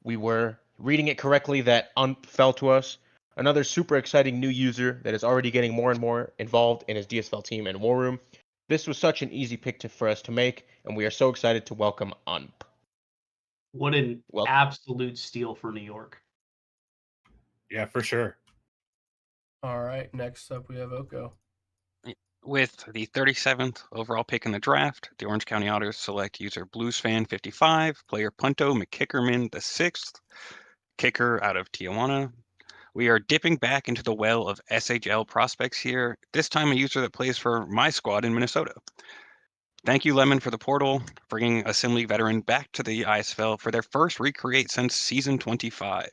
we were reading it correctly, that UNP fell to us. Another super exciting new user that is already getting more and more involved in his DSFL team and War Room. This was such an easy pick for us to make, and we are so excited to welcome UNP. What an Welcome. absolute steal for New York. Yeah, for sure. All right. Next up, we have Oko. With the 37th overall pick in the draft, the Orange County Otters select user BluesFan55, player Punto McKickerman the 6th, kicker out of Tijuana. We are dipping back into the well of SHL prospects here, this time a user that plays for my squad in Minnesota. Thank you, Lemon, for the portal, bringing a Sim League veteran back to the ISFL for their first recreate since season 25.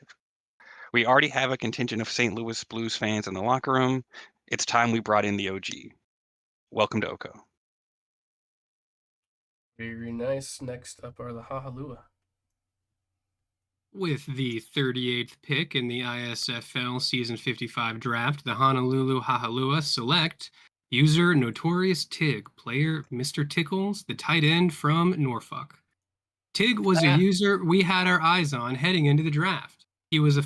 We already have a contingent of St. Louis Blues fans in the locker room. It's time we brought in the OG. Welcome to Oko. Very nice. Next up are the Hahalua. With the 38th pick in the ISFL Season 55 draft, the Honolulu Hahalua select User Notorious Tig, player Mr. Tickles, the tight end from Norfolk. Tig was a user we had our eyes on heading into the draft. He was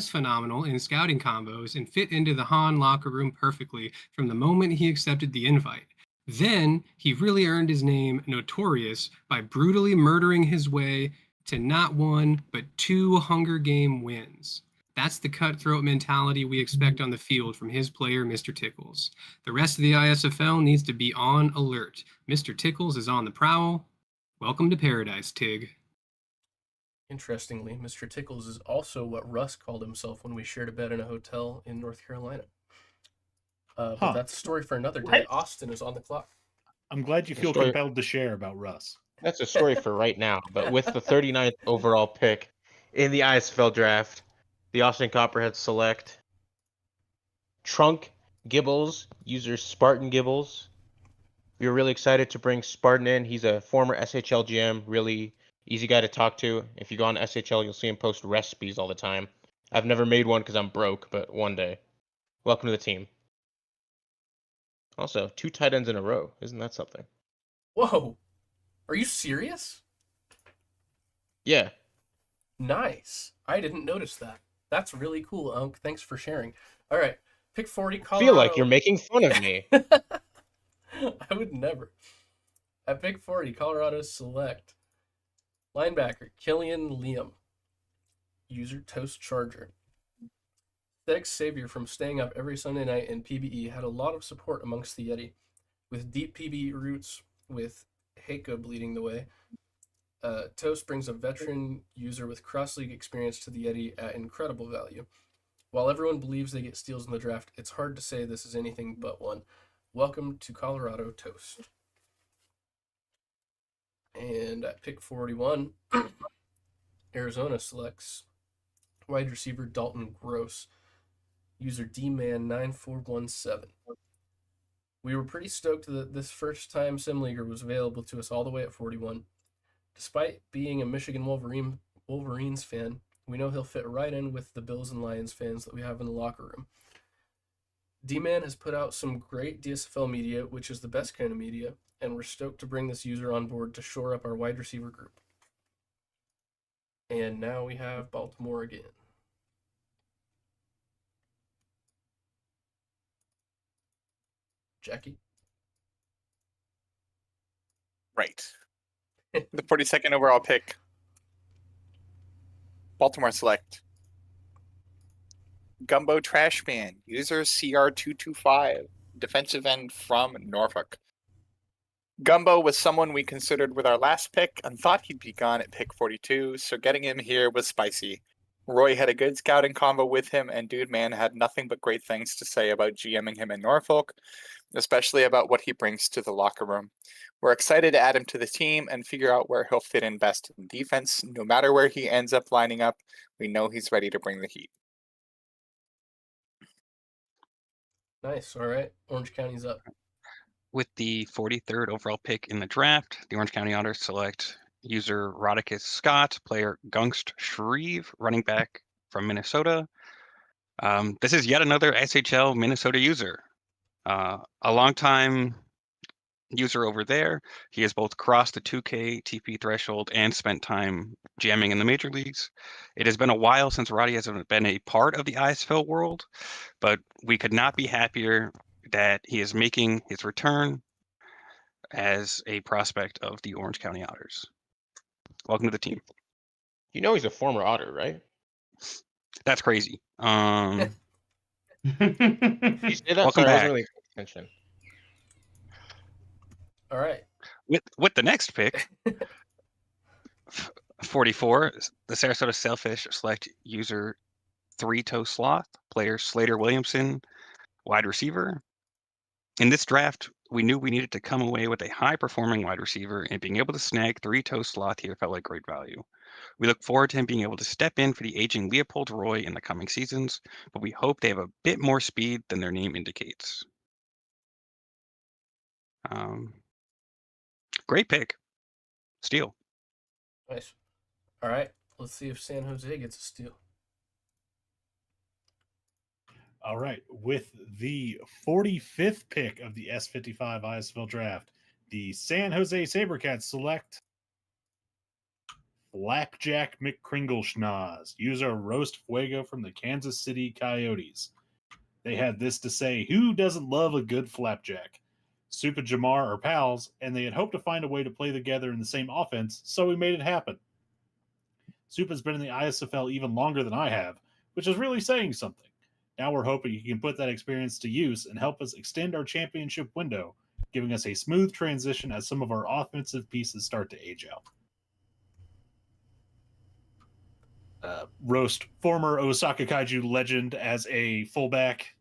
phenomenal in scouting combos and fit into the Han locker room perfectly from the moment he accepted the invite. Then he really earned his name Notorious by brutally murdering his way to not one, but 2 Hunger Game wins. That's the cutthroat mentality we expect on the field from his player, Mr. Tickles. The rest of the ISFL needs to be on alert. Mr. Tickles is on the prowl. Welcome to paradise, Tig. Interestingly, Mr. Tickles is also what Russ called himself when we shared a bed in a hotel in North Carolina. But that's a story for another day. What? Austin is on the clock. I'm glad you The feel story- compelled to share about Russ. That's a story for right now. But with the 39th overall pick in the ISFL draft, the Austin Copperheads select Trunk Gibbles, user Spartan Gibbles. We were really excited to bring Spartan in. He's a former SHL GM, really easy guy to talk to. If you go on SHL, you'll see him post recipes all the time. I've never made one because I'm broke, but one day. Welcome to the team. Also, 2 tight ends in a row. Isn't that something? Whoa. Are you serious? Yeah. Nice. I didn't notice that. That's really cool, Unc. Thanks for sharing. All right. Pick 40, I Colorado. feel like you're making fun of me. I would never. At pick 40, Colorado select linebacker Killian Liam, user Toast Charger. Aesthetic savior from staying up every Sunday night in PBE had a lot of support amongst the Yeti, with deep PBE roots with Heiko leading the way. Toast brings a veteran user with cross-league experience to the Yeti at incredible value. While everyone believes they get steals in the draft, it's hard to say this is anything but one. Welcome to Colorado, Toast. And at pick 41, Arizona selects wide receiver Dalton Gross, user DMan9417. We were pretty stoked that this first-time sim leaguer was available to us all the way at 41. Despite being a Michigan Wolverines fan, we know he'll fit right in with the Bills and Lions fans that we have in the locker room. D-Man has put out some great DSFL media, which is the best kind of media, and we're stoked to bring this user on board to shore up our wide receiver group. And now we have Baltimore again. Jackie? Right. The 42nd overall pick. Baltimore select Gumbo Trashman, user CR225, defensive end from Norfolk. Gumbo was someone we considered with our last pick and thought he'd be gone at pick 42, so getting him here was spicy. Roy had a good scouting combo with him, and Dude Man had nothing but great things to say about GMing him in Norfolk, especially about what he brings to the locker room. We're excited to add him to the team and figure out where he'll fit in best in defense. No matter where he ends up lining up, we know he's ready to bring the heat. Nice. All right. Orange County's up. With the 43rd overall pick in the draft, the Orange County Otters select user Rodicus Scott, player Gungst Shreve, running back from Minnesota. This is yet another SHL Minnesota user. A longtime user over there. He has both crossed the 2K TP threshold and spent time jamming in the major leagues. It has been a while since Roddy has been a part of the ISFL world, but we could not be happier that he is making his return as a prospect of the Orange County Otters. Welcome to the team. You know he's a former Otter, right? That's crazy. You say that? Welcome Sorry, I back. wasn't really paying attention. All right. With the next pick, 44, the Sarasota Sailfish select user 3-Toe Sloth, player Slater Williamson, wide receiver. In this draft, we knew we needed to come away with a high-performing wide receiver, and being able to snag 3-Toe Sloth here felt like great value. We look forward to him being able to step in for the aging Leopold Roy in the coming seasons, but we hope they have a bit more speed than their name indicates. Great pick. Steal. Nice. All right. Let's see if San Jose gets a steal. All right. With the 45th pick of the S55 ISFL Draft, the San Jose Sabercats select Flapjack McCringleschnoz, user Roast Fuego from the Kansas City Coyotes. They had this to say: who doesn't love a good flapjack? Soup and Jamar are pals, and they had hoped to find a way to play together in the same offense, so we made it happen. Soup has been in the ISFL even longer than I have, which is really saying something. Now we're hoping he can put that experience to use and help us extend our championship window, giving us a smooth transition as some of our offensive pieces start to age out. Roast, former Osaka Kaiju legend as a fullback,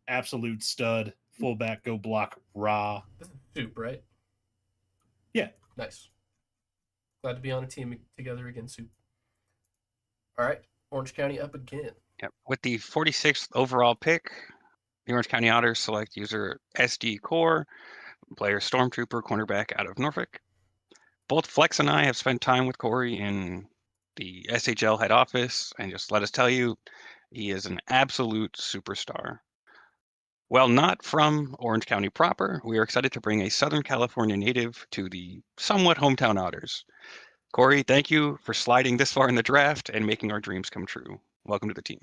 absolute stud, fullback, go block, raw. This is Soup, right? Yeah. Nice. Glad to be on a team together again, Soup. All right, Orange County up again. Yep. With the 46th overall pick, the Orange County Otters select user SD Core, player Stormtrooper, cornerback out of Norfolk. Both Flex and I have spent time with Corey in the SHL head office, and just let us tell you, he is an absolute superstar. While not from Orange County proper, we are excited to bring a Southern California native to the somewhat hometown Otters. Corey, thank you for sliding this far in the draft and making our dreams come true. Welcome to the team.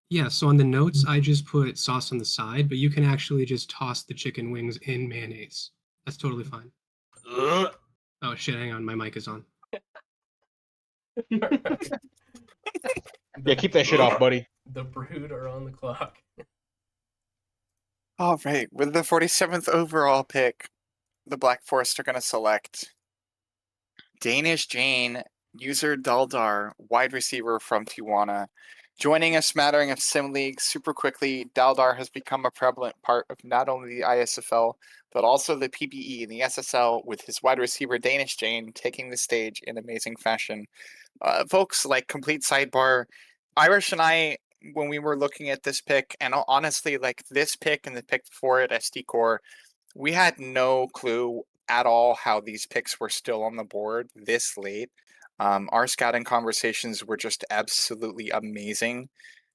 Yeah, so on the notes, I just put sauce on the side, but you can actually just toss the chicken wings in mayonnaise. That's totally fine. Ugh. Oh shit, hang on, my mic is on. Yeah, keep that shit off, buddy. The Brood are on the clock. All right, with the 47th overall pick, the Black Forest are going to select Danish Jane, user Daldar, wide receiver from Tijuana. Joining a smattering of sim leagues super quickly, Daldar has become a prevalent part of not only the ISFL, but also the PBE and the SSL, with his wide receiver Danish Jane taking the stage in amazing fashion. Folks, like, complete sidebar, Irish and I, when we were looking at this pick, and honestly, like, this pick and the pick before it, SD Core, we had no clue at all how these picks were still on the board this late. Our scouting conversations were just absolutely amazing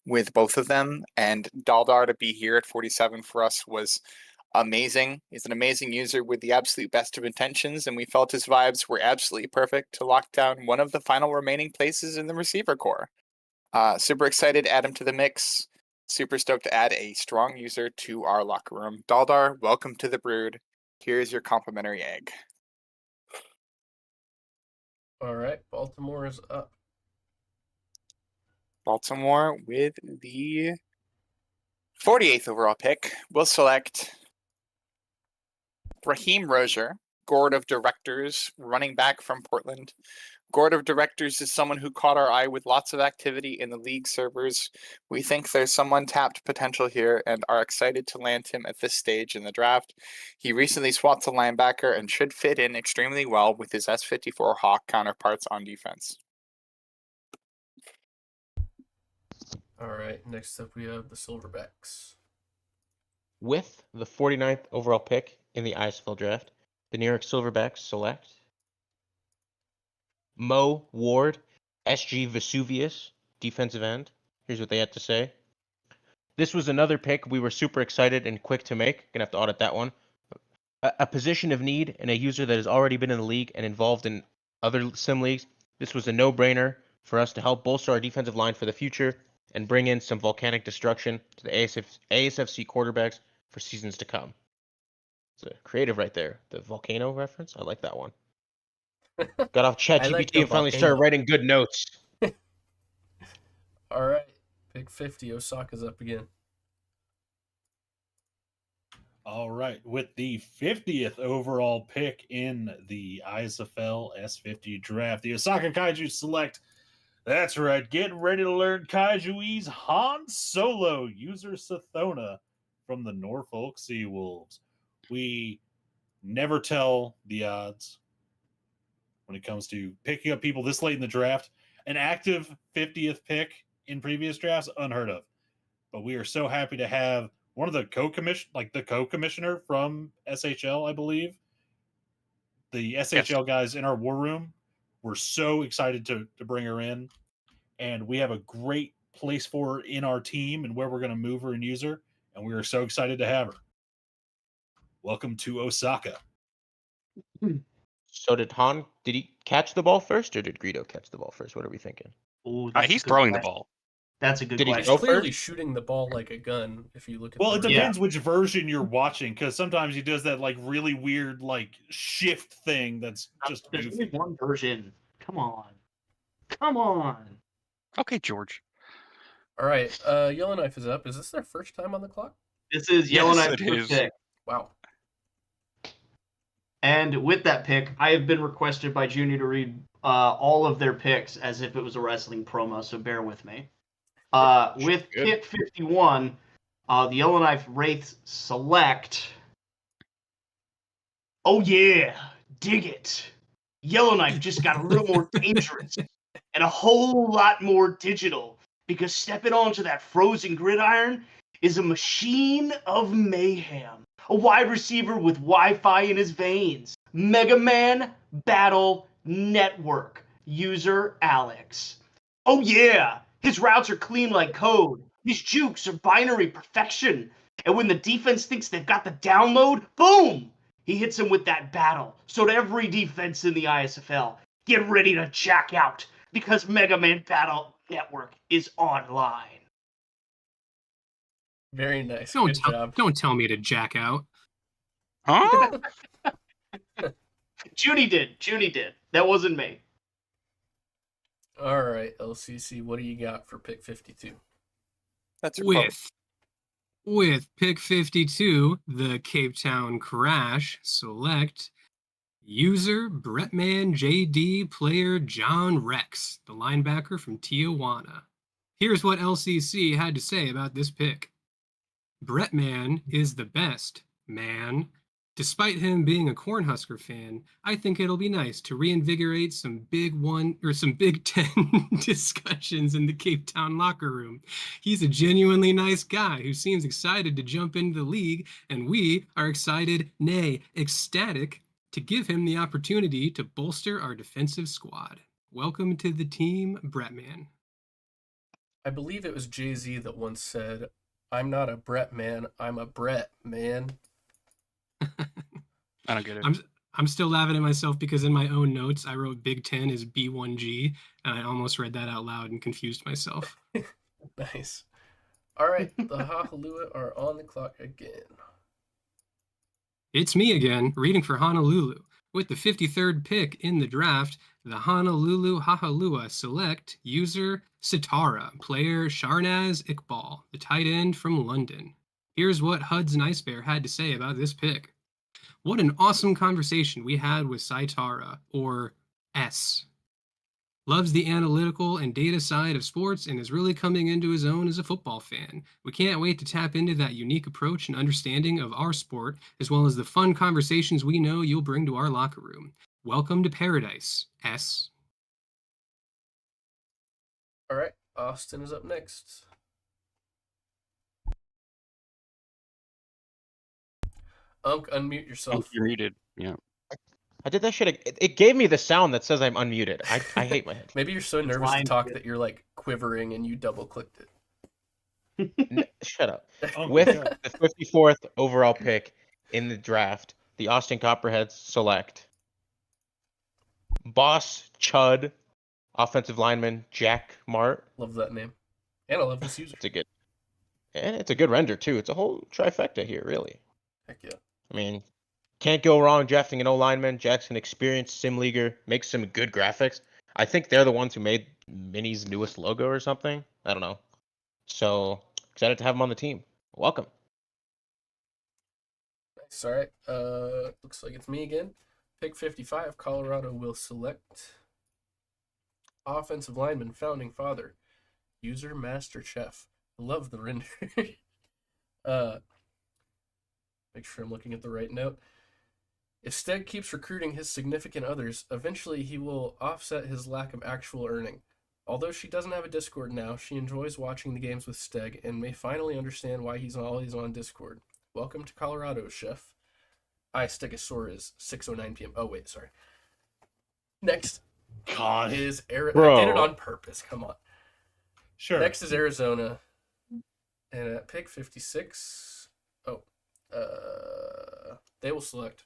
with both of them, and Daldar to be here at 47 for us was amazing. He's an amazing user with the absolute best of intentions, and we felt his vibes were absolutely perfect to lock down one of the final remaining places in the receiver core. Super excited to add him to the mix. Super stoked to add a strong user to our locker room. Daldar, welcome to the Brood. Here's your complimentary egg. All right, Baltimore is up. Baltimore with the 48th overall pick will select Raheem Rozier, Board of Directors, running back from Portland. Board of Directors is someone who caught our eye with lots of activity in the league servers. We think there's some untapped potential here and are excited to land him at this stage in the draft. He recently swapped to linebacker and should fit in extremely well with his S54 Hawk counterparts on defense. All right, next up we have the Silverbacks. With the 49th overall pick in the ISFL Draft, the New York Silverbacks select Mo Ward, SG Vesuvius, defensive end. Here's what they had to say. This was another pick we were super excited and quick to make. Gonna have to audit that one. A position of need and a user that has already been in the league and involved in other sim leagues. This was a no-brainer for us to help bolster our defensive line for the future and bring in some volcanic destruction to the ASFC quarterbacks for seasons to come. It's a creative right there. The volcano reference, I like that one. Got off I like ChatGPT the and finally volcano. started writing good notes. All right, pick 50, Osaka's up again. All right, with the 50th overall pick in the ISFL S50 Draft, the Osaka Kaiju select, that's right, get ready to learn Kaijuese Han Solo, user Sathona from the Norfolk Seawolves. We never tell the odds when it comes to picking up people this late in the draft. An active 50th pick in previous drafts, unheard of. But we are so happy to have one of the co-commissioner from SHL, I believe. The SHL guys in our war room. We're so excited to bring her in. And we have a great place for her in our team and where we're going to move her and use her. And we are so excited to have her. Welcome to Osaka. So did he catch the ball first, or did Greedo catch the ball first? What are we thinking? Ooh, that's a He's good throwing the question. ball. That's a good Did he He's go question. clearly first? shooting the ball like a gun. If you look at Well, the it review. depends which version you're watching, because sometimes he does that like really weird like shift thing that's just There's only goofy. one version. Come on. Come on. Okay, George. All right, Yellowknife is up. Is this their first time on the clock? This is Yes, Yellowknife's it first is. pick. Wow. And with that pick, I have been requested by Junior to read all of their picks as if it was a wrestling promo, so bear with me. With Good. pick 51, the Yellowknife Wraiths select. Oh yeah, dig it. Yellowknife just got a little more dangerous and a whole lot more digital, because stepping onto that frozen gridiron is a machine of mayhem. A wide receiver with Wi-Fi in his veins. Mega Man Battle Network. User Alex. Oh yeah, his routes are clean like code. His jukes are binary perfection. And when the defense thinks they've got the download, boom! He hits him with that battle. So to every defense in the ISFL, get ready to jack out, because Mega Man Battle Network is online. Very nice. Good job. Don't tell me to jack out. Huh? Judy did. That wasn't me. All right, LCC, what do you got for pick 52? That's your quote. With pick 52, the Cape Town Crash select user Bretman JD player John Rex, the linebacker from Tijuana. Here's what LCC had to say about this pick. Bretman is the best, man. Despite him being a Cornhusker fan, I think it'll be nice to reinvigorate some Big Ten discussions in the Cape Town locker room. He's a genuinely nice guy who seems excited to jump into the league, and we are excited, nay, ecstatic, to give him the opportunity to bolster our defensive squad. Welcome to the team, Bretman. I believe it was Jay-Z that once said, "I'm not a Brett man, I'm a Brett man." I don't get it. I'm still laughing at myself because in my own notes I wrote Big Ten is B1G, and I almost read that out loud and confused myself. Nice. All right, the Hahalua are on the clock again. It's me again, reading for Honolulu. With the 53rd pick in the draft, the Honolulu Hahalua select user Sitara, player Sharnaz Iqbal, the tight end from London. Here's what Hud's Nice Bear had to say about this pick. What an awesome conversation we had with Saitara, or S. Loves the analytical and data side of sports and is really coming into his own as a football fan. We can't wait to tap into that unique approach and understanding of our sport, as well as the fun conversations we know you'll bring to our locker room. Welcome to paradise, S. All right, Austin is up next. Unmute yourself. You're muted. Yeah. I did that shit. It gave me the sound that says I'm unmuted. I hate my head. Maybe you're so nervous to lying talk to that you're like quivering and you double clicked it. Shut up. Oh, With God. the 54th overall pick in the draft, the Austin Copperheads select Boss Chud, offensive lineman Jack Mart. Love that name. And I love this user. It's a good render too. It's a whole trifecta here, really. Heck yeah. I mean, can't go wrong drafting an O-lineman. Jack's an experienced sim leaguer, makes some good graphics. I think they're the ones who made Mini's newest logo or something. I don't know. So excited to have him on the team. Welcome. Nice. All right. Looks like it's me again. Pick 55, Colorado will select offensive lineman, founding father, user Master Chef. Love the render. Make sure I'm looking at the right note. If Steg keeps recruiting his significant others, eventually he will offset his lack of actual earning. Although she doesn't have a Discord now, she enjoys watching the games with Steg and may finally understand why he's always on Discord. Welcome to Colorado, Chef. Stegosaur is 6:09 p.m. Oh, wait, sorry. Next God. is Eric. Bro. I did it on purpose. Come on. Sure. Next is Arizona. And at pick 56, they will select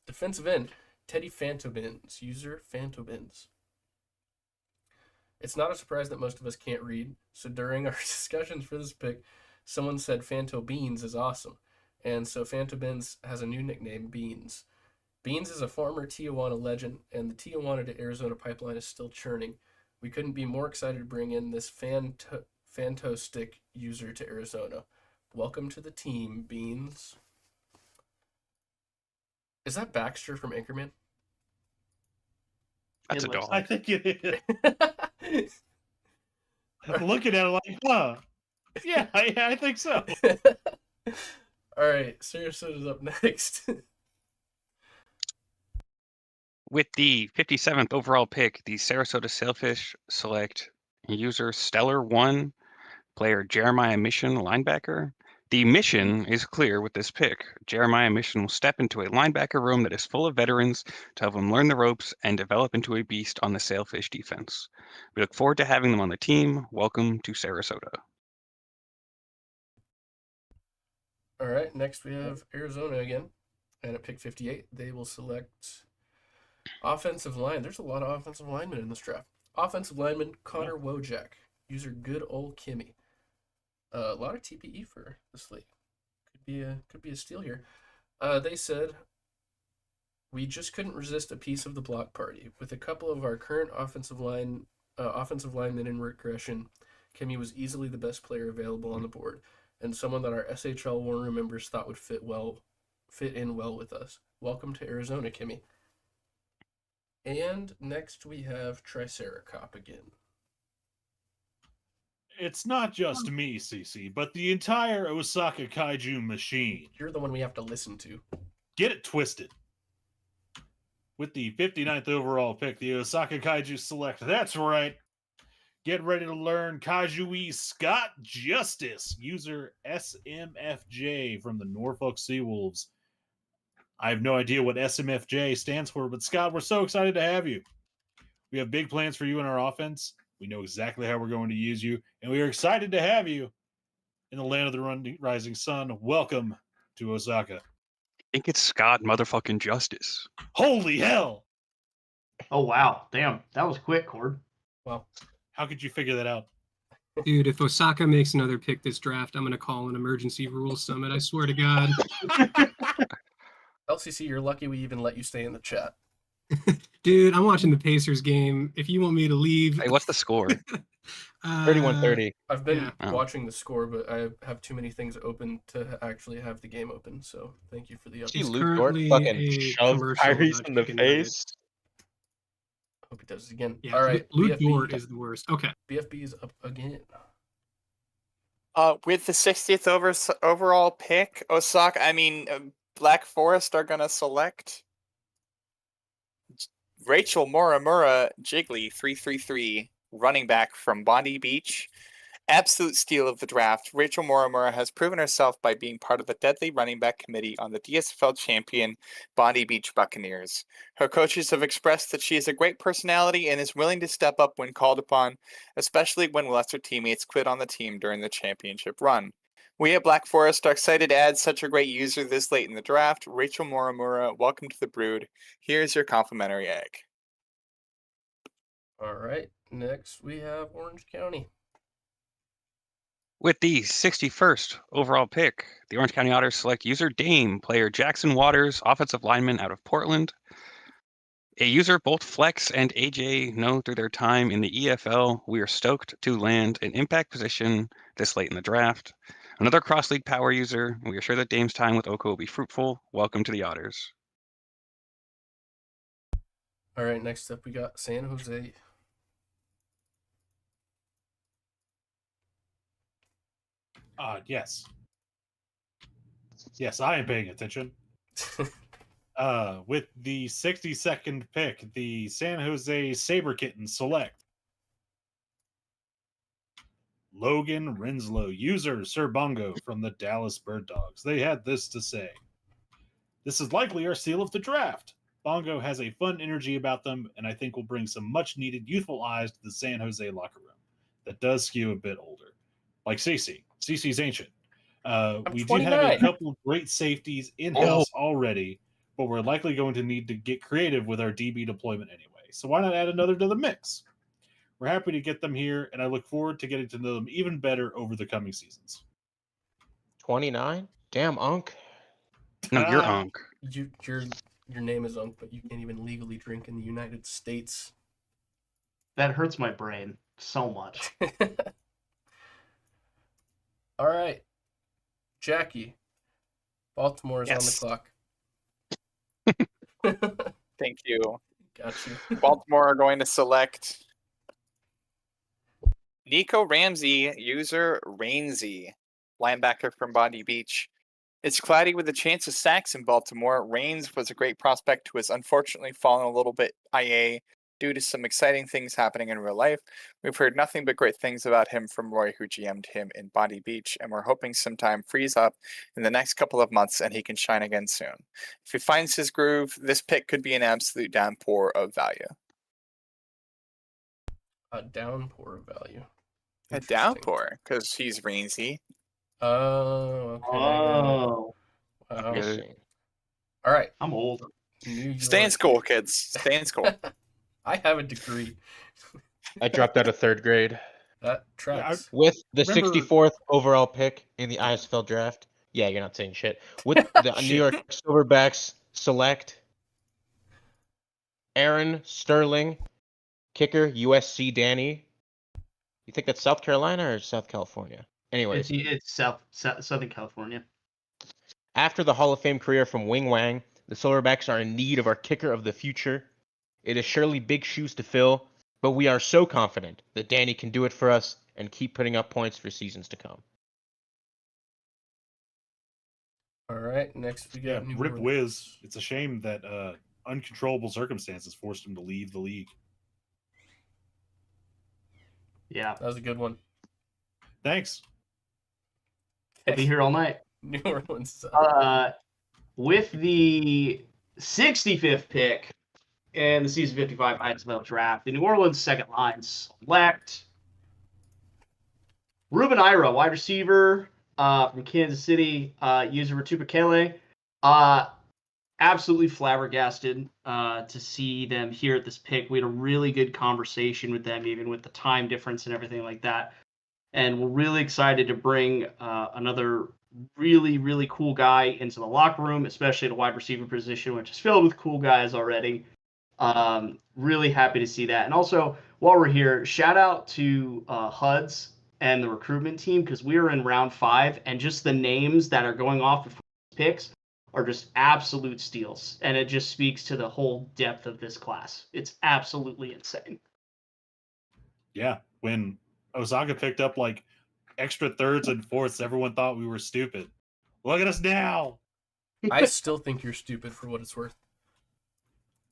defensive end Teddy Fantobins, user Fantobins. It's not a surprise that most of us can't read, so during our discussions for this pick, someone said Fanto Beans is awesome. And so Fantobins has a new nickname, Beans. Beans is a former Tijuana legend, and the Tijuana to Arizona pipeline is still churning. We couldn't be more excited to bring in this Fantastic user to Arizona. Welcome to the team, Beans. Is that Baxter from Anchorman? That's It a looks dog. I think it is. I'm looking at it like, huh? Yeah, I think so. All right, Sarasota's up next. With the 57th overall pick, the Sarasota Sailfish select user Stellar1, player Jeremiah Mission, linebacker. The mission is clear with this pick. Jeremiah Mission will step into a linebacker room that is full of veterans to help him learn the ropes and develop into a beast on the Sailfish defense. We look forward to having them on the team. Welcome to Sarasota. All right, next we have Arizona again. And at pick 58, they will select offensive line. There's a lot of offensive linemen in this draft. Offensive lineman Connor Wojak, user good old Kimmy. A lot of TPE for this league. Could be a steal here. They said we just couldn't resist a piece of the block party. With a couple of our current offensive linemen in regression, Kimmy was easily the best player available on the board, and someone that our SHL War Room members thought would fit in well with us. Welcome to Arizona, Kimmy. And next we have Triceracop again. It's not just me, CC, but the entire Osaka Kaiju machine. You're the one we have to listen to. Get it twisted. With the 59th overall pick, the Osaka Kaiju select. That's right. Get ready to learn Kaiju Scott Justice, user SMFJ from the Norfolk Seawolves. I have no idea what SMFJ stands for, but Scott, we're so excited to have you. We have big plans for you in our offense. We know exactly how we're going to use you, and we are excited to have you in the land of the rising sun. Welcome to Osaka. I think it's Scott motherfucking Justice. Holy hell! Oh, wow. Damn. That was quick, Cord. Wow. How could you figure that out? Dude, if Osaka makes another pick this draft, I'm going to call an emergency rules summit. I swear to God. LCC, you're lucky we even let you stay in the chat. Dude, I'm watching the Pacers game. If you want me to leave. Hey, what's the score? 31-30. I've been Yeah. watching the score, but I have too many things open to actually have the game open. So thank you for the See update. Luke Dort currently fucking a shove commercial Tyrese about in the chicken nuggets. face. Hope he does it again. Yeah, All right, Luke BFB, Dort is the worst. Okay. BFB is up again. With the 60th overall pick, Black Forest are going to select Rachel Morimura Jiggly 333, running back from Bondi Beach. Absolute steal of the draft. Rachel Morimura has proven herself by being part of the deadly running back committee on the DSFL champion Bondi Beach Buccaneers. Her coaches have expressed that she is a great personality and is willing to step up when called upon, especially when lesser teammates quit on the team during the championship run. We at Black Forest are excited to add such a great user this late in the draft. Rachel Morimura, welcome to the brood. Here's your complimentary egg. All right, next we have Orange County. With the 61st overall pick, the Orange County Otters select user Dame, player Jackson Waters, offensive lineman out of Portland. A user both Flex and AJ know through their time in the EFL, we are stoked to land an impact position this late in the draft. Another cross-league power user, we are sure that Dame's time with Oko will be fruitful. Welcome to the Otters. All right, next up we got San Jose. Yes. Yes, I am paying attention. With the 62nd pick, the San Jose Saber Kittens select Logan Rinslow, user Sir Bongo from the Dallas Bird Dogs. They had this to say: "This is likely our steal of the draft. Bongo has a fun energy about them, and I think will bring some much-needed youthful eyes to the San Jose locker room. that does skew a bit older, like CC. CC's ancient. We do 29. have a couple of great safeties in-house already, but we're likely going to need to get creative with our DB deployment anyway. So why not add another to the mix? We're happy to get them here, and I look forward to getting to know them even better over the coming seasons. 29? Damn, Unk. No, you're Ah. Unk. Your name is Unk, but you can't even legally drink in the United States. That hurts my brain so much. All right, Jackie. Baltimore is Yes. on the clock. Thank you. Got you. Baltimore are going to select Nico Ramsey, user Rainsy, linebacker from Bondy Beach. It's cloudy with a chance of sacks in Baltimore. Rains was a great prospect who has unfortunately fallen a little bit IA due to some exciting things happening in real life. We've heard nothing but great things about him from Roy, who GM'd him in Bondy Beach, and we're hoping some time frees up in the next couple of months and he can shine again soon. If he finds his groove, this pick could be an absolute downpour of value. A downpour of value. A Interesting. downpour, because he's Rainsy. Oh, okay. Oh, Wow. Missing. All right. I'm old. New York. Stay in school, kids. Stay in school. I have a degree. I dropped out of 3rd grade. That tracks. With the Remember- 64th overall pick in the ISFL draft. Yeah, you're not saying shit. With the New York Silverbacks select Aaron Sterling, kicker, USC Danny. You think that's South Carolina or South California? Anyways, It's Southern California. after the Hall of Fame career from Wing Wang, the Silverbacks are in need of our kicker of the future. It is surely big shoes to fill, but we are so confident that Danny can do it for us and keep putting up points for seasons to come. All right. Next we Yeah, got New Rip Orleans. Wiz. It's a shame that uncontrollable circumstances forced him to leave the league. Yeah, That was a good one. Thanks. I'll be here all night. New Orleans. Is up. With the 65th pick in the season 55 ISFL draft, the New Orleans second line select Ruben Ira, wide receiver from Kansas City, user Retupakele. Absolutely flabbergasted to see them here at this pick. We had a really good conversation with them, even with the time difference and everything like that. And we're really excited to bring another really, really cool guy into the locker room, especially at a wide receiver position, which is filled with cool guys already. Really happy to see that. And also, while we're here, shout out to HUDs and the recruitment team, because we are in round 5, and just the names that are going off before picks are just absolute steals. And it just speaks to the whole depth of this class. It's absolutely insane. Yeah, when Osaka picked up like extra thirds and fourths, everyone thought we were stupid. Look at us now. I still think you're stupid for what it's worth.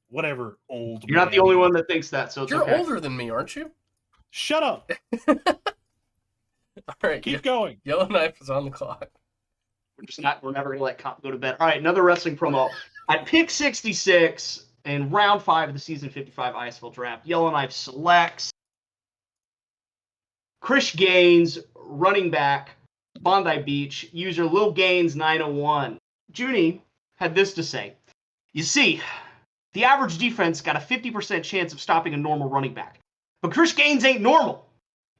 Whatever, old You're not the man. only one that thinks that, so it's You're okay. older than me, aren't you? Shut up. All right. Keep going. Yellowknife is on the clock. We're never gonna let Comp go to bed. All right, another wrestling promo. At pick 66 in round 5 of the season 55 ISFL draft, Yellowknife selects Chris Gaines, running back, Bondi Beach, user Lil Gaines 901. Junie had this to say. You see, the average defense got a 50% chance of stopping a normal running back. But Chris Gaines ain't normal.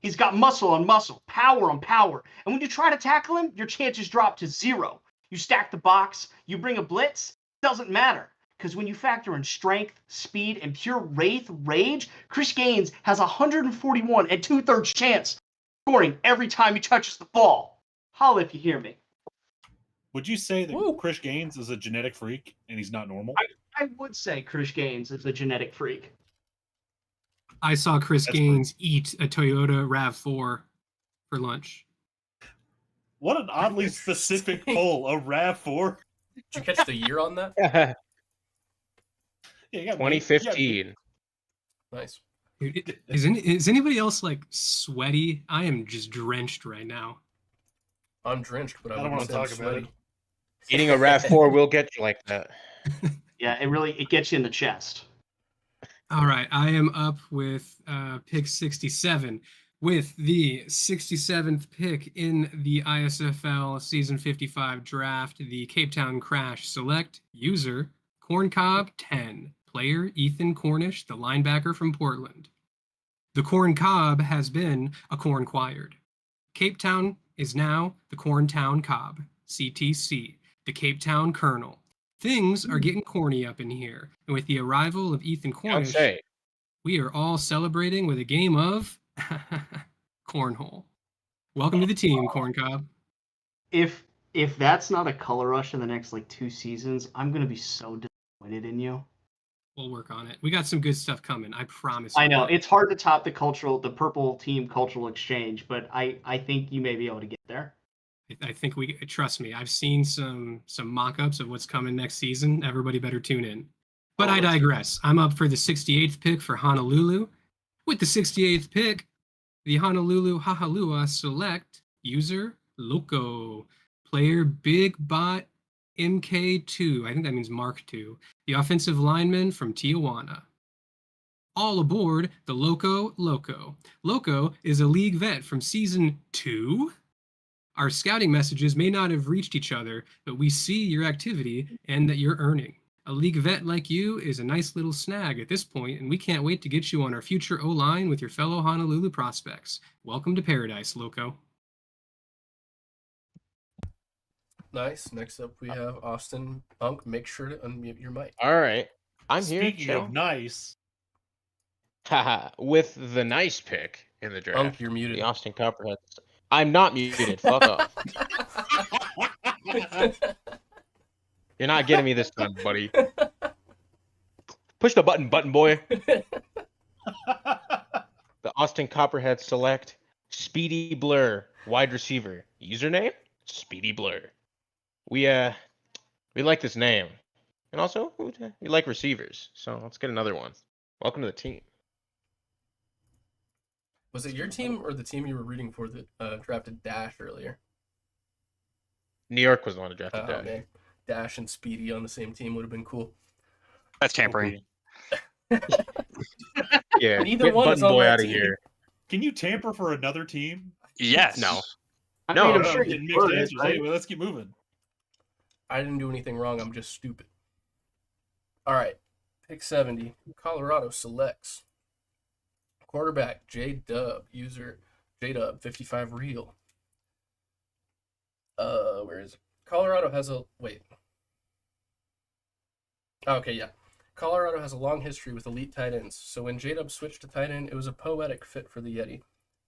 He's got muscle on muscle, power on power. And when you try to tackle him, your chances drop to 0. You stack the box, you bring a blitz, doesn't matter. Because when you factor in strength, speed, and pure wraith rage, Chris Gaines has a 141 and 2/3 chance scoring every time he touches the ball. Holla if you hear me. Would you say that Woo. Chris Gaines is a genetic freak and he's not normal? I would say Chris Gaines is a genetic freak. I saw Chris That's Gaines eat a Toyota RAV4 for lunch. What an oddly specific poll. A RAV4? Did you catch the year on that? Yeah, you got 2015. Nice. Dude, is anybody else like sweaty? I am just drenched right now. I'm drenched, but I I don't wouldn't wanna say I'm talk about sweaty. Eating a RAV4 will get you like that. Yeah, it gets you in the chest. All right, I am up with pick 67. With the 67th pick in the ISFL Season 55 draft, the Cape Town Crash select user Corncob 10, player Ethan Cornish, the linebacker from Portland. The Corn Cob has been a corn-quired. Cape Town is now the Corn Town Cob, CTC, the Cape Town Colonel. Things are getting corny up in here, and with the arrival of Ethan Don't Cornish, say. we are all celebrating with a game of cornhole. Welcome to the team, Corn Cob. If that's not a color rush in the next like 2 seasons, I'm gonna be so disappointed in you. We'll work on it. We got some good stuff coming. I promise. I know it's hard to top the purple team cultural exchange, but I think you may be able to get there. I think trust me. I've seen some mock-ups of what's coming next season. Everybody better tune in. But I digress. I'm up for the 68th pick for Honolulu. With the 68th pick, the Honolulu Hahalua select user Loco, player Big Bot MK2. I think that means Mark II, the offensive lineman from Tijuana. All aboard the Loco Loco. Loco is a league vet from season 2. Our scouting messages may not have reached each other, but we see your activity and that you're earning. A league vet like you is a nice little snag at this point, and we can't wait to get you on our future O-line with your fellow Honolulu prospects. Welcome to paradise, Loco. Nice. Next up, we have Austin Unk. Make sure to unmute your mic. All right. I'm here. Speaking of nice, Haha, with the nice pick in the draft. Unk, you're muted. The Austin Copperhead. I'm not muted. Fuck off. You're not getting me this time, buddy. Push the button, boy. The Austin Copperhead select Speedy Blur, wide receiver. Username? Speedy Blur. We like this name. And also, we like receivers. So let's get another one. Welcome to the team. Was it your team or the team you were rooting for that drafted Dash earlier? New York was the one that drafted Dash. Man. Dash and Speedy on the same team would have been cool. That's tampering. Yeah, Neither get one is Button on Boy that out of team. here. can you tamper for another team? Yes. No. I No, mean, I'm no, sure Getting you mixed could, answers. right? Anyway, let's keep moving. I didn't do anything wrong. I'm just stupid. All right. Pick 70. Colorado selects quarterback J-Dub. User J-Dub 55 Real. Where is it? Colorado has a... Wait. Okay, yeah. Colorado has a long history with elite tight ends, so when J-Dub switched to tight end, it was a poetic fit for the Yeti.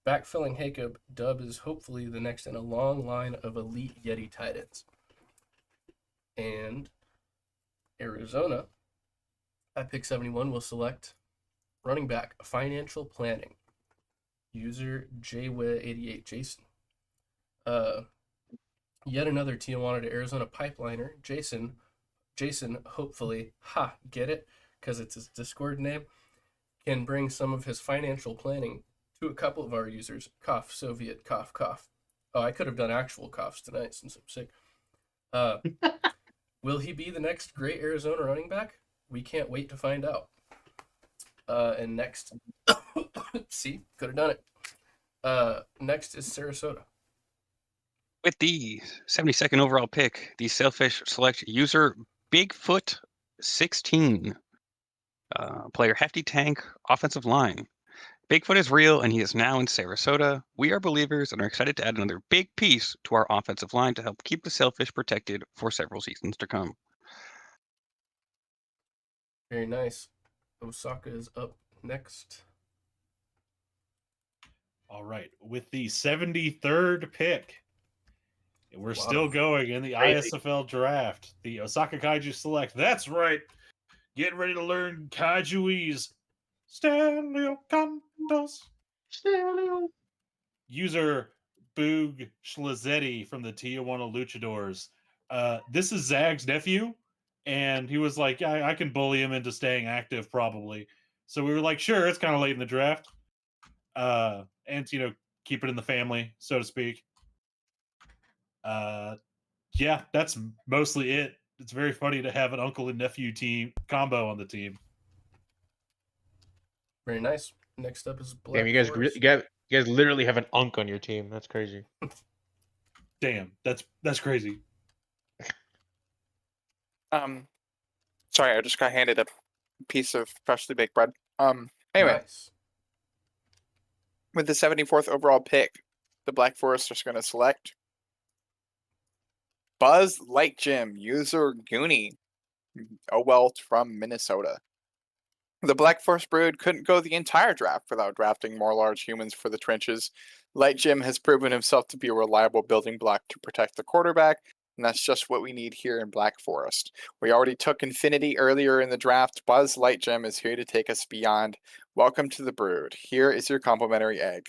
Backfilling Jacob, Dub is hopefully the next in a long line of elite Yeti tight ends. And Arizona, at pick 71, will select running back, financial planning. User JW88 Jason. Yet another Tijuana to Arizona pipeliner, Jason, hopefully, get it? Because it's his Discord name, can bring some of his financial planning to a couple of our users. Cough, Soviet, cough, cough. Oh, I could have done actual coughs tonight since I'm sick. Will he be the next great Arizona running back? We can't wait to find out. And next, see, could have done it. Next is Sarasota. With the 72nd overall pick, the Sailfish select user Bigfoot 16, player Hefty Tank, offensive line. Bigfoot is real, and he is now in Sarasota. We are believers and are excited to add another big piece to our offensive line to help keep the Sailfish protected for several seasons to come. Very nice. Osaka is up next. All right. With the 73rd pick, we're still going in the ISFL draft. The Osaka Kaiju select. That's right. Get ready to learn Kaijuese. Stereo Cantos. User Boog Schlazetti from the Tijuana Luchadors. This is Zag's nephew, and he was like, I can bully him into staying active probably. So we were like, sure, it's kind of late in the draft. And, keep it in the family, so to speak. Yeah, that's mostly it. It's very funny to have an uncle and nephew team combo on the team. Very nice. Next up is Black Damn, you guys Forest. You guys literally have an unk on your team. That's crazy. Damn, that's crazy. Sorry, I just got handed a piece of freshly baked bread. Anyway, Nice. with the 74th overall pick, the Black Forest are going to select Buzz Light Gym, user Goonie, Welt from Minnesota. The Black Forest Brood couldn't go the entire draft without drafting more large humans for the trenches. Light Jim has proven himself to be a reliable building block to protect the quarterback, and that's just what we need here in Black Forest. We already took Infinity earlier in the draft. Buzz Light Gem is here to take us beyond. Welcome to the Brood. Here is your complimentary egg.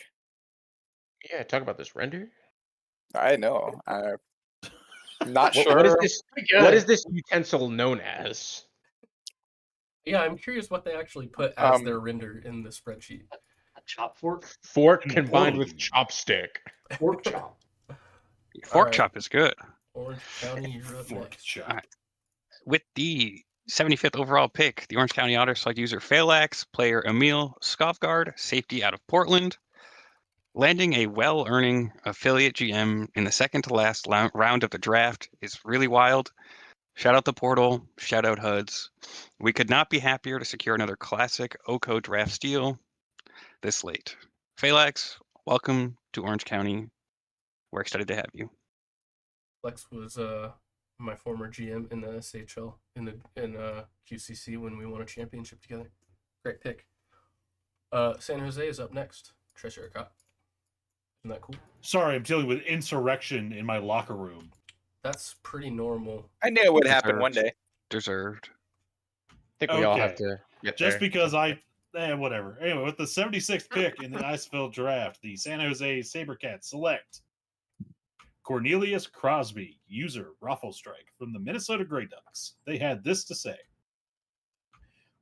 Yeah, talk about this render. I know. I'm not What, sure. what is this utensil known as? Yeah, I'm curious what they actually put as their render in the spreadsheet. A chop fork? Fork Hmm, combined totally. with chopstick. Fork chop. Fork Alright. chop is good. Orange County, you're up Fork next. chop. With the 75th overall pick, the Orange County Otter select user Phaelax, player Emil Skofgard, safety out of Portland, landing a well-earning affiliate GM in the second to last round of the draft is really wild. Shout out the portal, shout out HUDs. We could not be happier to secure another classic OCO draft steal this late. Phaelax, welcome to Orange County. We're excited to have you. Flex was my former GM in the SHL in QCC when we won a championship together. Great pick. San Jose is up next. Treasure Cop. Isn't that cool? Sorry, I'm dealing with insurrection in my locker room. That's pretty normal. I knew it would happen one day. Deserved. I think we all have Okay. to get Just there. because whatever. Anyway, with the 76th pick in the ISFL draft, the San Jose Sabercats select Cornelius Crosby, user Rafflestrike from the Minnesota Grey Ducks. They had this to say.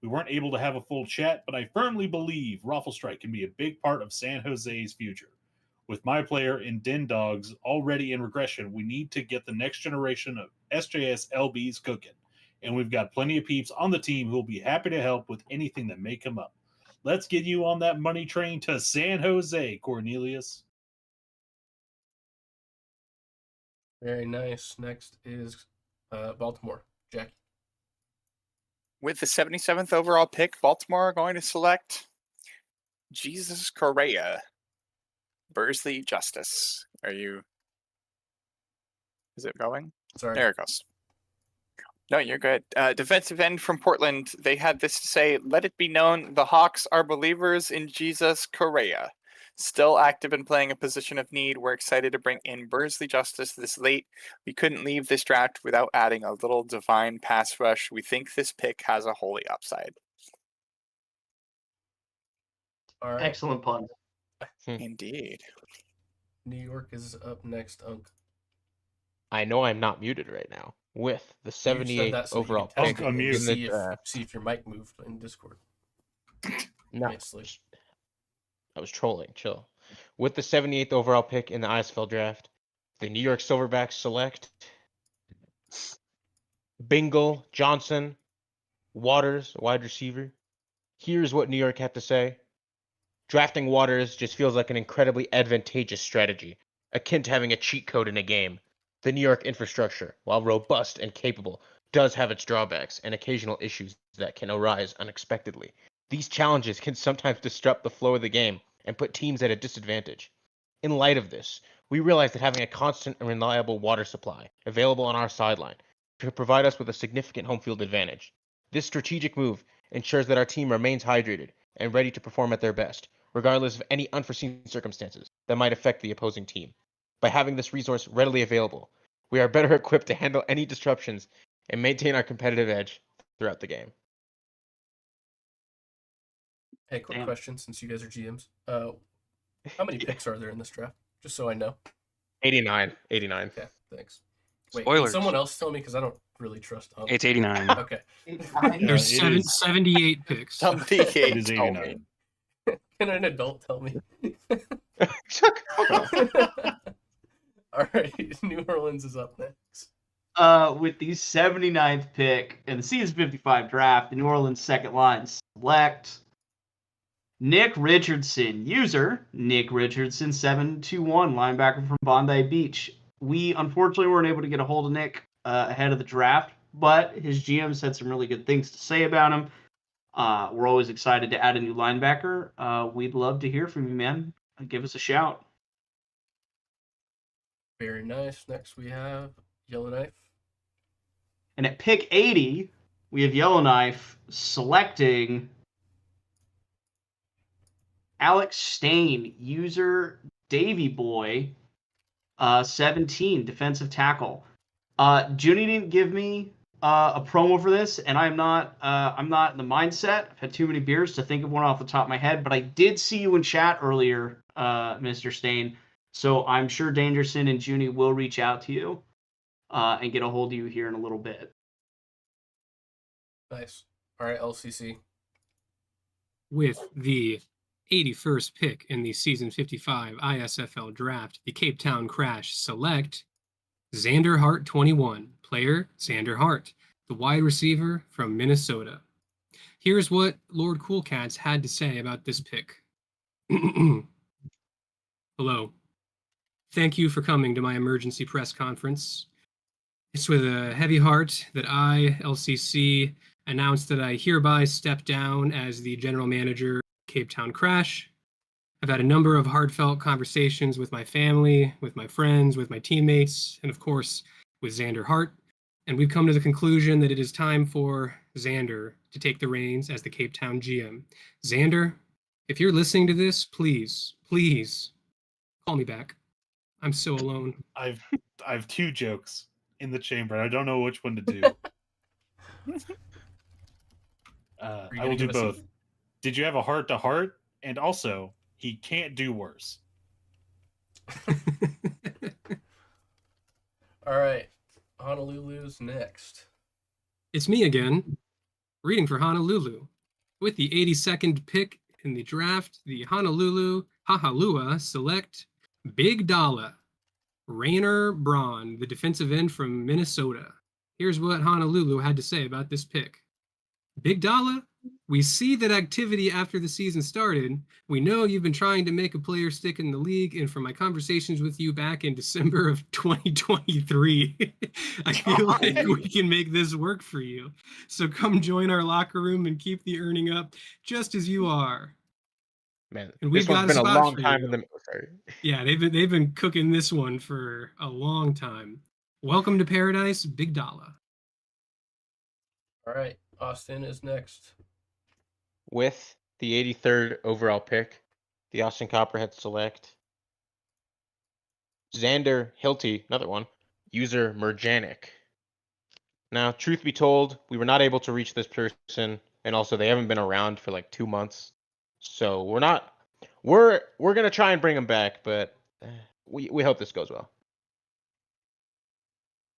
We weren't able to have a full chat, but I firmly believe Rafflestrike can be a big part of San Jose's future. With my player in Den Dogs already in regression, we need to get the next generation of SJS LBs cooking. And we've got plenty of peeps on the team who will be happy to help with anything that may come up. Let's get you on that money train to San Jose, Cornelius. Very nice. Next is Baltimore. Jackie. With the 77th overall pick, Baltimore are going to select Jesus Correa, Bursley Justice. Is it going? Sorry. There it goes. No, you're good. Defensive end from Portland. They had this to say, let it be known the Hawks are believers in Jesus Correa. Still active and playing a position of need. We're excited to bring in Bursley Justice this late. We couldn't leave this draft without adding a little divine pass rush. We think this pick has a holy upside. All right. Excellent pun. Indeed. New York is up next. Unk. I know I'm not muted right now. With the You said 78th that so you overall could pick test it and Unmute. in the see if your mic moved in Discord. No, Nicely. I was trolling. Chill. With the 78th overall pick in the ISFL draft, the New York Silverbacks select Bingle Johnson, Waters, wide receiver. Here's what New York had to say. Drafting Waters just feels like an incredibly advantageous strategy, akin to having a cheat code in a game. The New York infrastructure, while robust and capable, does have its drawbacks and occasional issues that can arise unexpectedly. These challenges can sometimes disrupt the flow of the game and put teams at a disadvantage. In light of this, we realize that having a constant and reliable water supply available on our sideline could provide us with a significant home field advantage. This strategic move ensures that our team remains hydrated and ready to perform at their best, regardless of any unforeseen circumstances that might affect the opposing team. By having this resource readily available, we are better equipped to handle any disruptions and maintain our competitive edge throughout the game. Hey, quick Damn. question since you guys are GMs. How many picks are there in this draft? Just so I know. 89. Okay, thanks. Wait, Spoilers. can someone else tell me? Because I don't really trust Unk. It's 89. Okay. There's it is. 78 picks. Somebody It is told me. 89. Can an adult tell me? Shut the fuck up. All right, New Orleans is up next. With the 79th pick in the S55 draft, the New Orleans second line select Nick Richardson, user Nick Richardson 721, linebacker from Bondi Beach. We unfortunately weren't able to get a hold of Nick ahead of the draft, but his GM said some really good things to say about him. We're always excited to add a new linebacker. We'd love to hear from you, man. Give us a shout. Very nice. Next we have Yellowknife. And at pick 80, we have Yellowknife selecting Alex Stain, user Davy Boy, 17, defensive tackle. Junie didn't give me a promo for this, and I'm not in the mindset. I've had too many beers to think of one off the top of my head, but I did see you in chat earlier, Mr. Stain. So I'm sure Dangerson and Junie will reach out to you and get a hold of you here in a little bit. Nice. All right, LCC. With the 81st pick in the Season 55 ISFL Draft, the Cape Town Crash select Xander Hart 21, player Xander Hart, the wide receiver from Minnesota. Here's what Lord Cool Cats had to say about this pick. Hello. Thank you for coming to my emergency press conference. It's with a heavy heart that I, LCC, announce that I hereby step down as the general manager of Cape Town Crash. I've had a number of heartfelt conversations with my family, with my friends, with my teammates, and of course, with Xander Hart. And we've come to the conclusion that it is time for Xander to take the reins as the Cape Town GM. Xander, if you're listening to this, please, please call me back. I'm so alone. I've two jokes in the chamber. I don't know which one to do. I will do both. Did you have a heart to heart? And also, he can't do worse. All right, Honolulu's next. It's me again, reading for Honolulu. With the 82nd pick in the draft, the Honolulu Hahalua select Big Dollar, Rainer Braun, the defensive end from Minnesota. Here's what Honolulu had to say about this pick. Big Dollar, we see that activity after the season started. We know you've been trying to make a player stick in the league, and from my conversations with you back in December of 2023, I feel like we can make this work for you. So come join our locker room and keep the earning up just as you are. Man, And we've this one's got been a spot long for time you. in the sorry. Yeah, they've been cooking this one for a long time. Welcome to paradise, Big Dollar. All right, Austin is next. With the 83rd overall pick, the Austin Copperheads select Xander Hilty, another one, user Merjanic. Now, truth be told, we were not able to reach this person, and also they haven't been around for like 2 months. So we're gonna try and bring them back, but we hope this goes well.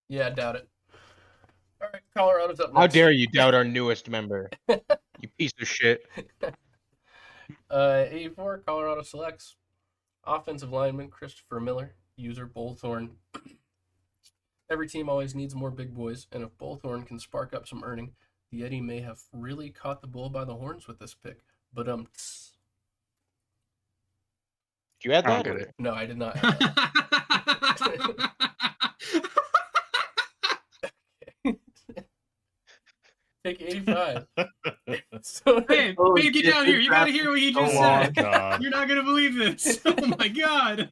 Yeah, I doubt it. All right, Colorado's up next. How dare you doubt our newest member, you piece of shit. 84, Colorado selects offensive lineman Christopher Miller, user Bullthorn. Every team always needs more big boys, and if Bullthorn can spark up some earning, the Eddie may have really caught the bull by the horns with this pick. But Did you add I don't that? get it. no, I did not have that. Pick 85. So, Babe, get down here. You gotta hear what he just Oh my said. god. You're not gonna believe this. Oh my god.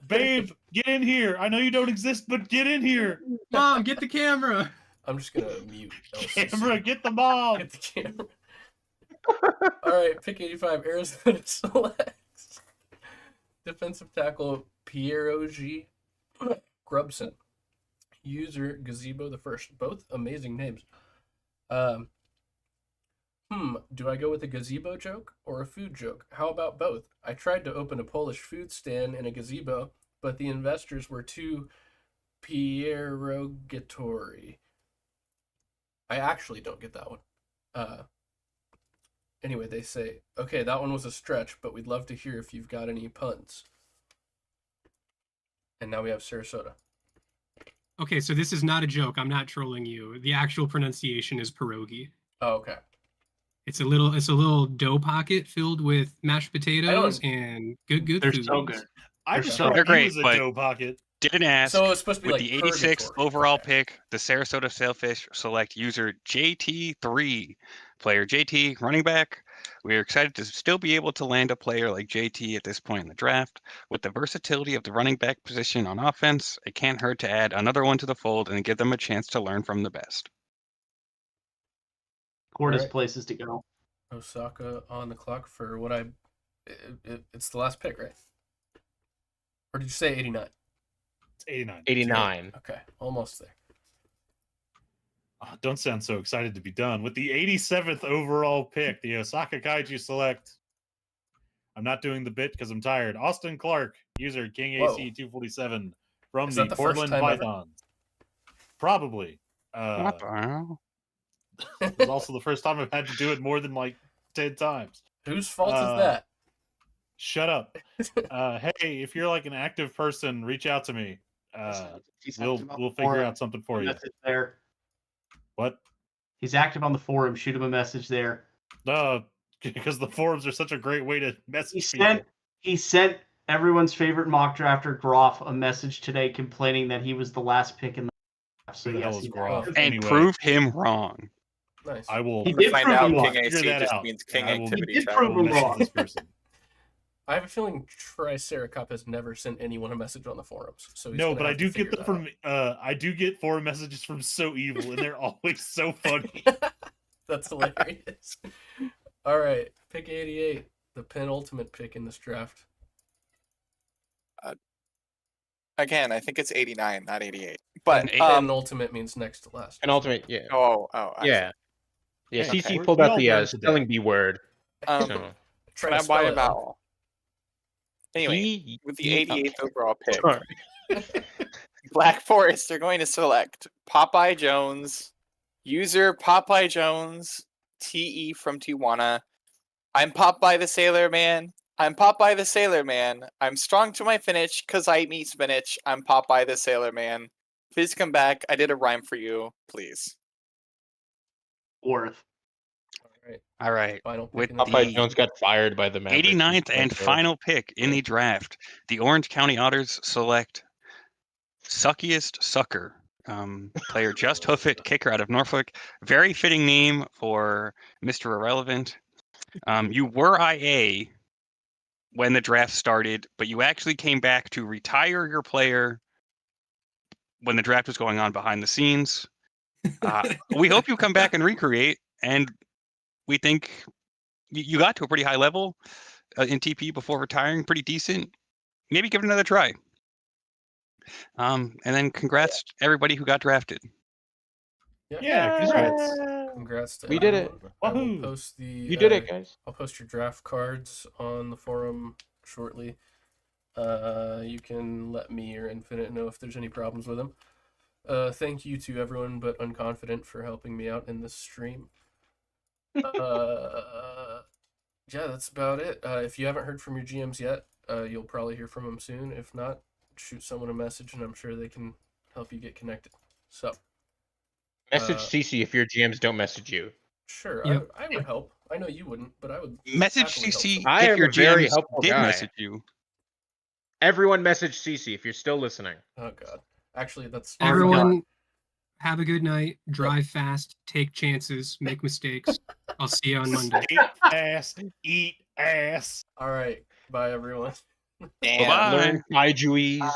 Babe, get in here. I know you don't exist, but get in here. Mom, get the camera. I'm just gonna mute LCC. Camera, get the ball. Get the camera. All right, pick 85. Arizona selects defensive tackle Piero G. Grubson, user Gazebo the First. Both amazing names. Do I go with a gazebo joke or a food joke? How about both? I tried to open a Polish food stand in a gazebo, but the investors were too pierogatory. I actually don't get that one. Anyway, they say, okay, that one was a stretch, but we'd love to hear if you've got any puns. And now we have Sarasota. Okay, so this is not a joke. I'm not trolling you. The actual pronunciation is pierogi. Oh, okay. It's a little dough pocket filled with mashed potatoes don't- and good They're food. so good. I They're just so- thought They're you great, was a but- dough pocket. Didn't ask. So it's supposed to be With like the 86th purgatory. overall Okay. pick, the Sarasota Sailfish select user JT3, player JT, running back. We are excited to still be able to land a player like JT at this point in the draft. With the versatility of the running back position on offense, it can't hurt to add another one to the fold and give them a chance to learn from the best. Gorgeous Alright. places to go. Osaka on the clock for what it's the last pick, right? Or did you say 89? It's 89. 89. Okay, almost there. Oh, don't sound so excited to be done. With the 87th overall pick, the Osaka Kaiju select. I'm not doing the bit because I'm tired. Austin Clark, user King Whoa. AC 247 from Is the that the first Portland time ever? Pythons. Probably. What the hell? It was also the first time I've had to do it more than like 10 times. Whose fault Uh, is that? Shut up. Hey, if you're like an active person, reach out to me. He's We'll active on we'll the figure forum. out something for you. Message there. What? He's active on the forum. Shoot him a message there. Because the forums are such a great way to He message people. sent everyone's favorite mock drafter Groff a message today complaining that he was the last pick in the draft. So Who the hell yes, is he Groff? has. And Anyway. prove him wrong. Nice. I will He To did find prove out, him wrong. King figure AC that just out. means King I will- activity. He did chat. prove him message wrong. this person. I have a feeling Triceracop has never sent anyone a message on the forums. So he's No, gonna but I have to do figure get them that from I do get forum messages from So Evil, and they're always so funny. out. That's hilarious. All right, pick 88, the penultimate pick in this draft. Again, I think it's 89, not 88. But An eight- Penultimate means next to last. And ultimate, yeah. I Yeah. Yeah, Hey, CC okay. pulled We out all the learned today. spelling bee word. see. So. Try Can to I buy spell a it. vowel? Anyway, with the 88th overall pick, Black Forest are going to select Popeye Jones, user Popeye Jones, TE from Tijuana. I'm Popeye the Sailor Man. I'm Popeye the Sailor Man. I'm strong to my finish because I eat spinach. I'm Popeye the Sailor Man. Please come back. I did a rhyme for you. Please. Worth. All right. Final pick With in the the- Popeye Jones got fired by the Mavericks. 89th and final pick in the draft, the Orange County Otters select Suckiest Sucker. Player Just Hoof It, kicker out of Norfolk. Very fitting name for Mr. Irrelevant. You were IA when the draft started, but you actually came back to retire your player when the draft was going on behind the scenes. We hope you come back and recreate, and we think you got to a pretty high level in TP before retiring, pretty decent. Maybe give it another try. And then congrats to everybody who got drafted. Yeah, congrats. Congrats to We did it. everyone. I will Woohoo. post the. You did it, guys. I'll post your draft cards on the forum shortly. You can let me or Infinite know if there's any problems with them. Thank you to everyone but Unconfident for helping me out in this stream. Yeah, that's about it. If you haven't heard from your GMs yet, you'll probably hear from them soon. If not, shoot someone a message and I'm sure they can help you get connected. So, Message CC if your GMs don't message you. sure, Yep. I would help. I know you wouldn't, but I would. Message happily help CC someone. I if am your a very GMs helpful did guy. message you. Everyone message CC if you're still listening. Oh god. Actually, that's Everyone, have a good night. Drive fast. Take chances. Make mistakes. I'll see you on Monday. Eat ass, eat ass. all right. Bye, everyone. Damn. Bye-bye. Learn Kaijuis. Bye.